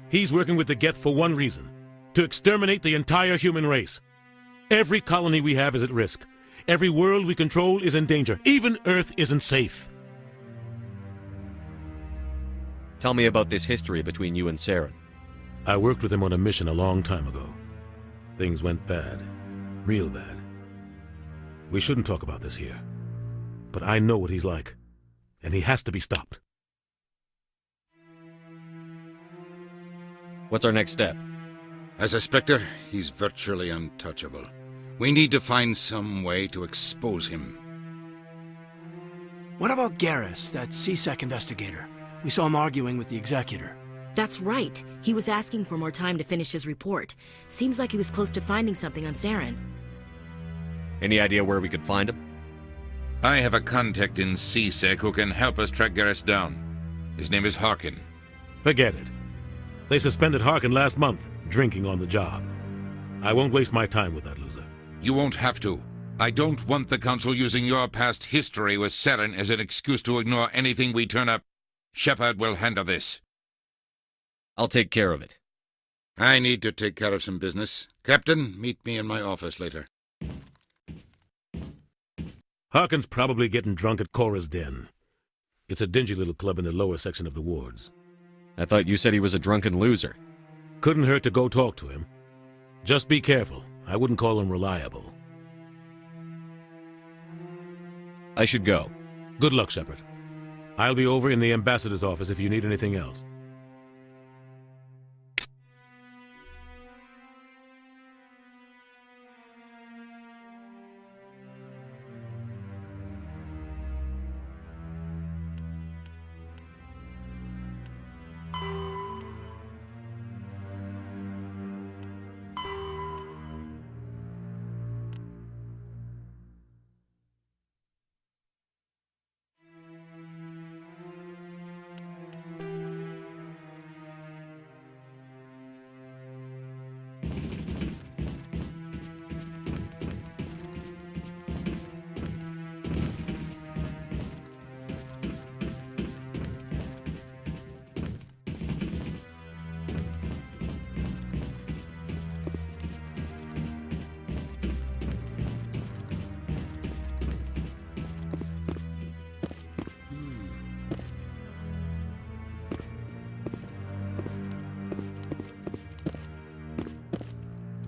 He's working with the Geth for one reason. To exterminate the entire human race. Every colony we have is at risk. Every world we control is in danger. Even Earth isn't safe. Tell me about this history between you and Saren. I worked with him on a mission a long time ago. Things went bad. Real bad. We shouldn't talk about this here. But I know what he's like. And he has to be stopped. What's our next step? As a Spectre, he's virtually untouchable. We need to find some way to expose him. What about Garrus, that CSEC investigator? We saw him arguing with the Executor. That's right. He was asking for more time to finish his report. Seems like he was close to finding something on Saren. Any idea where we could find him? I have a contact in CSEC who can help us track Garrus down. His name is Harkin. Forget it. They suspended Harkin last month, drinking on the job. I won't waste my time with that loser. You won't have to. I don't want the Council using your past history with Saren as an excuse to ignore anything we turn up. Shepard will handle this. I'll take care of it. I need to take care of some business. Captain, meet me in my office later. Harkin's probably getting drunk at Cora's Den. It's a dingy little club in the lower section of the wards. I thought you said he was a drunken loser. Couldn't hurt to go talk to him. Just be careful. I wouldn't call him reliable. I should go. Good luck, Shepard. I'll be over in the ambassador's office if you need anything else.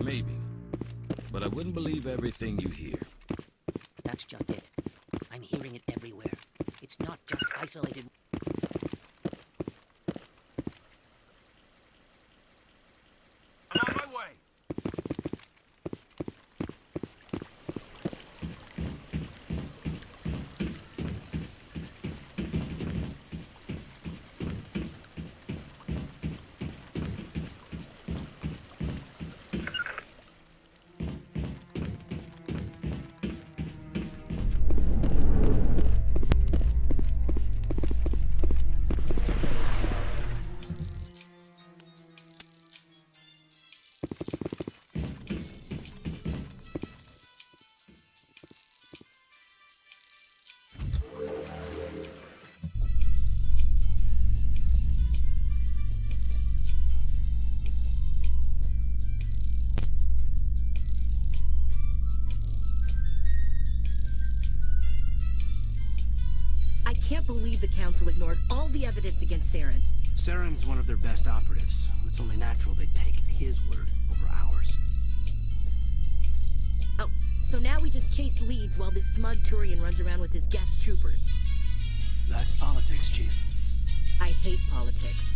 Maybe. But I wouldn't believe everything you hear. That's just it. I'm hearing it everywhere. It's not just isolated. I'm on my way. I can't believe the Council ignored all the evidence against Saren. Saren's one of their best operatives. It's only natural they'd take his word over ours. Oh, so now we just chase leads while this smug Turian runs around with his Geth troopers. That's politics, Chief. I hate politics.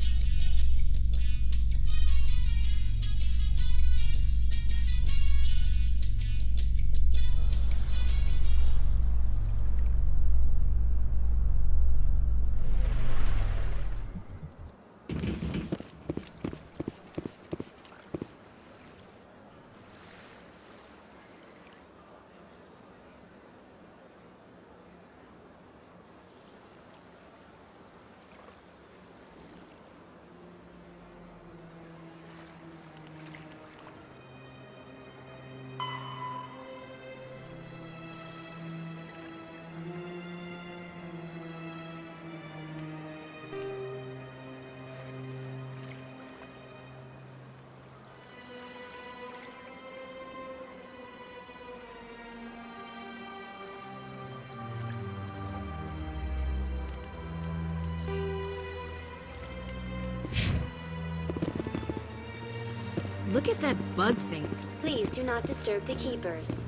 Look at that bug thing. Please do not disturb the keepers.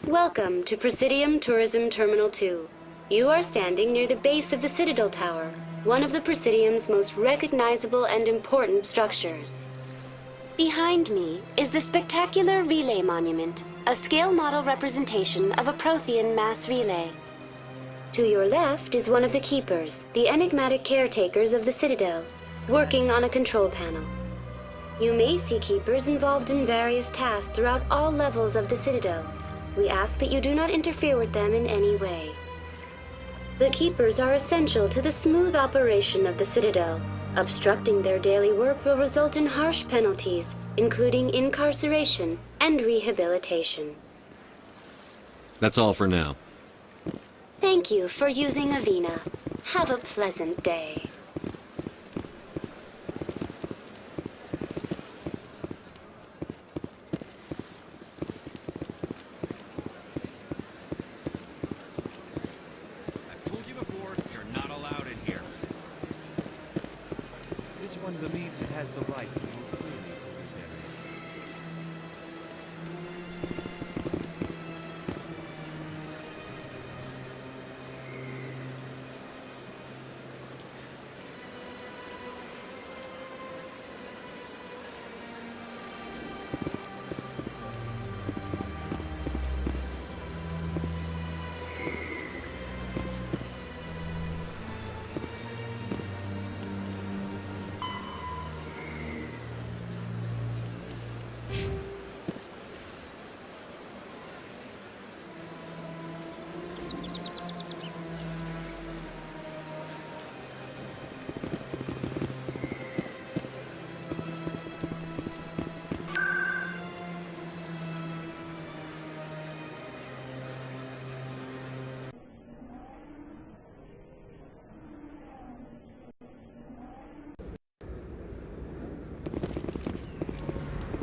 Welcome to Presidium Tourism Terminal 2. You are standing near the base of the Citadel Tower, one of the Presidium's most recognizable and important structures. Behind me is the spectacular Relay Monument, a scale model representation of a Prothean mass relay. To your left is one of the keepers, the enigmatic caretakers of the Citadel, working on a control panel. You may see keepers involved in various tasks throughout all levels of the Citadel. We ask that you do not interfere with them in any way. The keepers are essential to the smooth operation of the Citadel. Obstructing their daily work will result in harsh penalties, including incarceration and rehabilitation. That's all for now. Thank you for using Avina. Have a pleasant day. Believes it has the right to move freely through this area.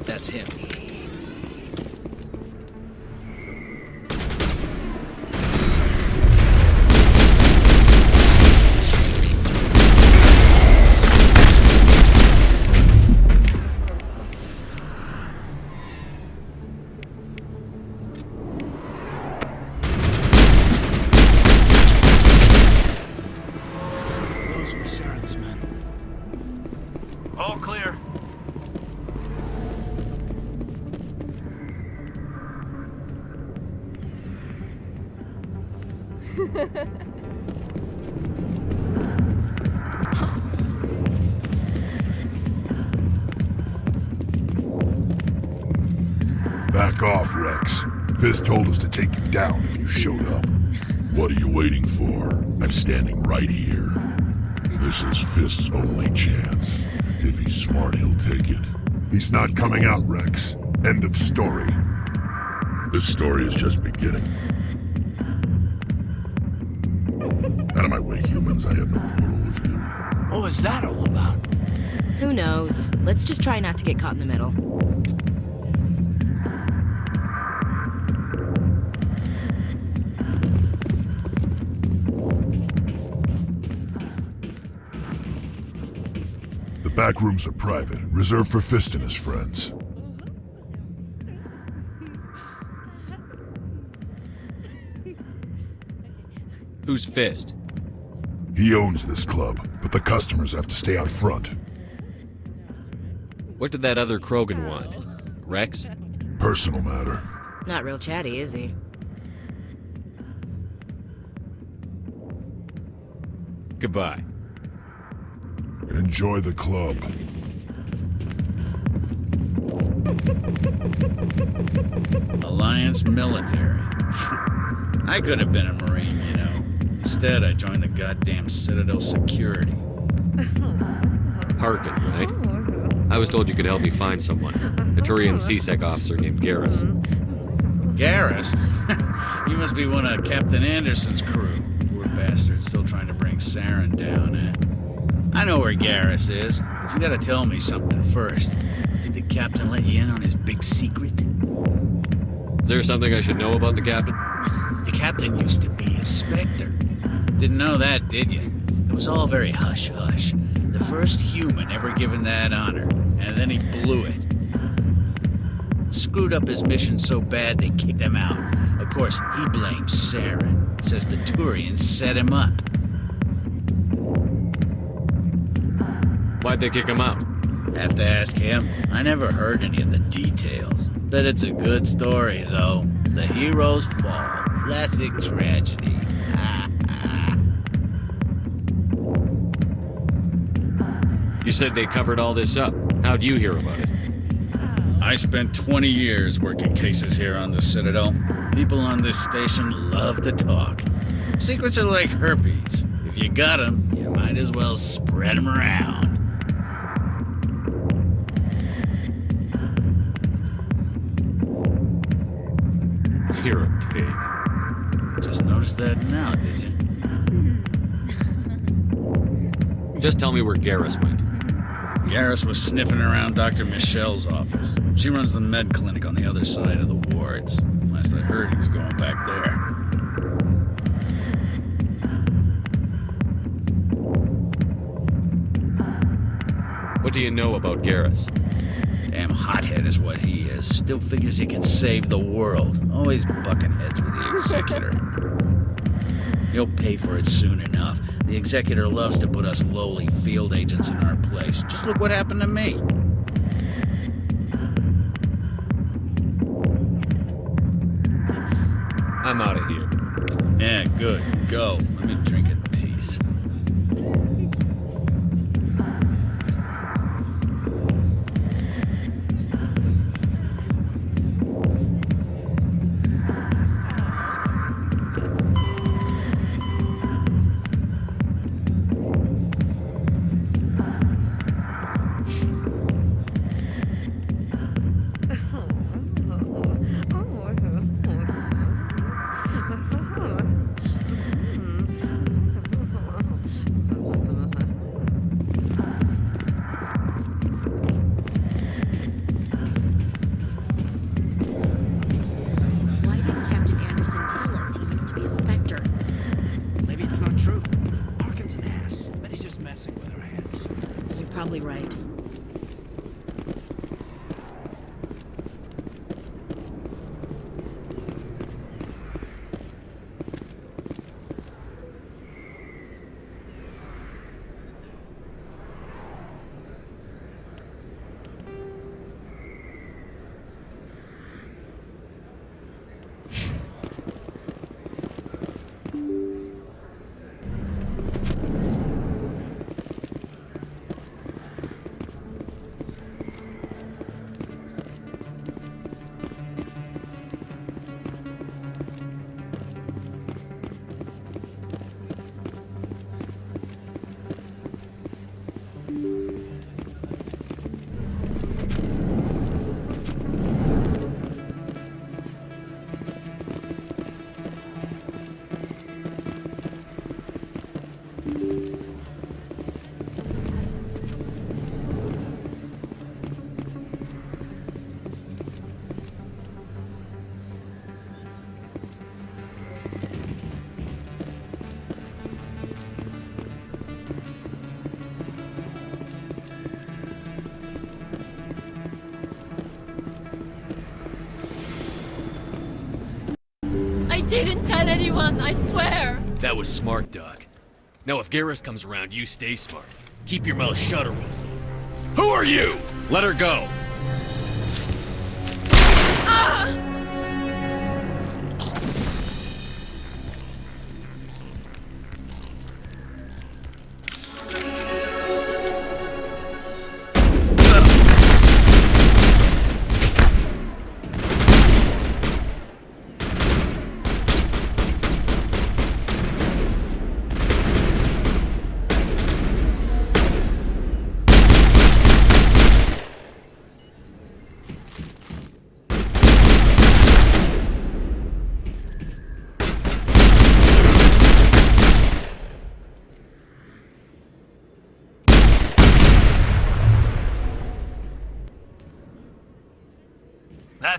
That's him. Back off, Rex. Fist told us to take you down if you showed up. What are you waiting for? I'm standing right here. This is Fist's only chance. If he's smart, he'll take it. He's not coming out, Rex. End of story. This story is just beginning. Out of my way, humans. I have no quarrel with you. What was that all about? Who knows? Let's just try not to get caught in the middle. The back rooms are private, reserved for Fist and his friends. Who's Fist? He owns this club, but the customers have to stay out front. What did that other Krogan want? Rex? Personal matter. Not real chatty, is he? Goodbye. Enjoy the club. Alliance military. I could have been a Marine, you know. Instead, I joined the goddamn Citadel security. Harkin, right? I was told you could help me find someone. A Turian CSEC officer named Garrus. Garrus? You must be one of Captain Anderson's crew. Poor bastard, still trying to bring Saren down, eh? I know where Garrus is, but you gotta tell me something first. Did the captain let you in on his big secret? Is there something I should know about the captain? The captain used to be a Spectre. Didn't know that, did you? It was all very hush-hush. The first human ever given that honor, and then he blew it. Screwed up his mission so bad they kicked him out. Of course, he blames Saren. Says the Turians set him up. Why'd they kick him out? Have to ask him. I never heard any of the details. Bet it's a good story, though. The heroes fall. Classic tragedy. You said they covered all this up. How'd you hear about it? I spent 20 years working cases here on the Citadel. People on this station love to talk. Secrets are like herpes. If you got them, you might as well spread them around. You're a pig. Just noticed that now, did you? Just tell me where Garrus went. Garrus was sniffing around Dr. Michelle's office. She runs the med clinic on the other side of the wards. Last I heard, he was going back there. What do you know about Garrus? Damn hothead is what he is. Still figures he can save the world. Always bucking heads with the Executor. He'll pay for it soon enough. The Executor loves to put us lowly field agents in our place. Just look what happened to me. I'm out of here. Yeah, good. Go. Let me drink in peace. didn't tell anyone, I swear. That was smart, Doc. Now if Garrus comes around, you stay smart. Keep your mouth shut or we'll... Who are you? Let her go. Ah!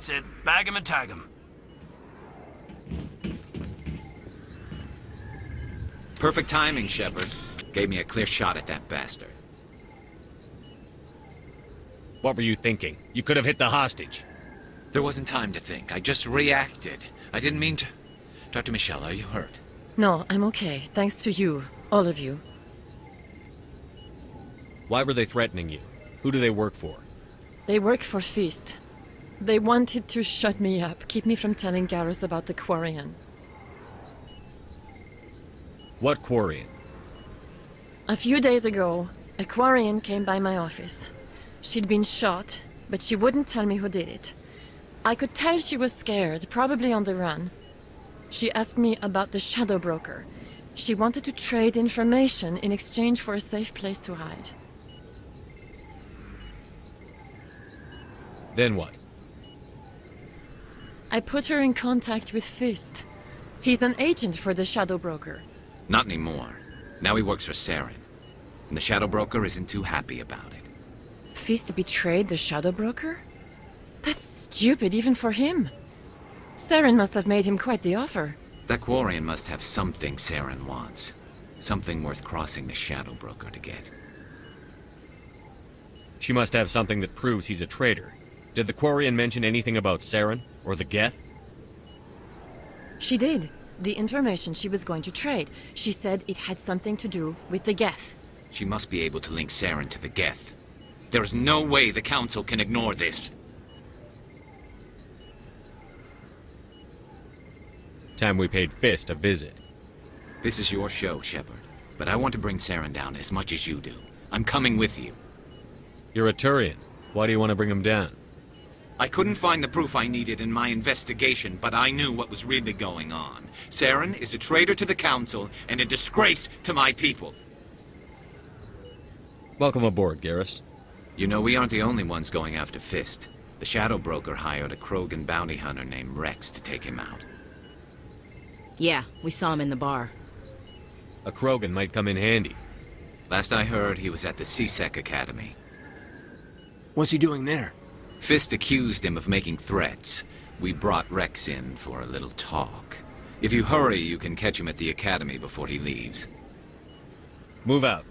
That's it. Bag him and tag him. Perfect timing, Shepard. Gave me a clear shot at that bastard. What were you thinking? You could have hit the hostage. There wasn't time to think. I just reacted. I didn't mean to... Dr. Michelle, are you hurt? No, I'm okay. Thanks to you. All of you. Why were they threatening you? Who do they work for? They work for Feast. They wanted to shut me up, keep me from telling Garrus about the Quarian. What Quarian? A few days ago, a Quarian came by my office. She'd been shot, but she wouldn't tell me who did it. I could tell she was scared, probably on the run. She asked me about the Shadow Broker. She wanted to trade information in exchange for a safe place to hide. Then what? I put her in contact with Fist. He's an agent for the Shadow Broker. Not anymore. Now he works for Saren. And the Shadow Broker isn't too happy about it. Fist betrayed the Shadow Broker? That's stupid even for him. Saren must have made him quite the offer. That Quarian must have something Saren wants. Something worth crossing the Shadow Broker to get. She must have something that proves he's a traitor. Did the Quarian mention anything about Saren? Or the Geth? She did. The information she was going to trade. She said it had something to do with the Geth. She must be able to link Saren to the Geth. There's no way the Council can ignore this. Time we paid Fist a visit. This is your show, Shepard. But I want to bring Saren down as much as you do. I'm coming with you. You're a Turian. Why do you want to bring him down? I couldn't find the proof I needed in my investigation, but I knew what was really going on. Saren is a traitor to the Council and a disgrace to my people. Welcome aboard, Garrus. You know, we aren't the only ones going after Fist. The Shadow Broker hired a Krogan bounty hunter named Rex to take him out. Yeah, we saw him in the bar. A Krogan might come in handy. Last I heard, he was at the C-Sec Academy. What's he doing there? Fist accused him of making threats. We brought Rex in for a little talk. If you hurry, you can catch him at the Academy before he leaves. Move out.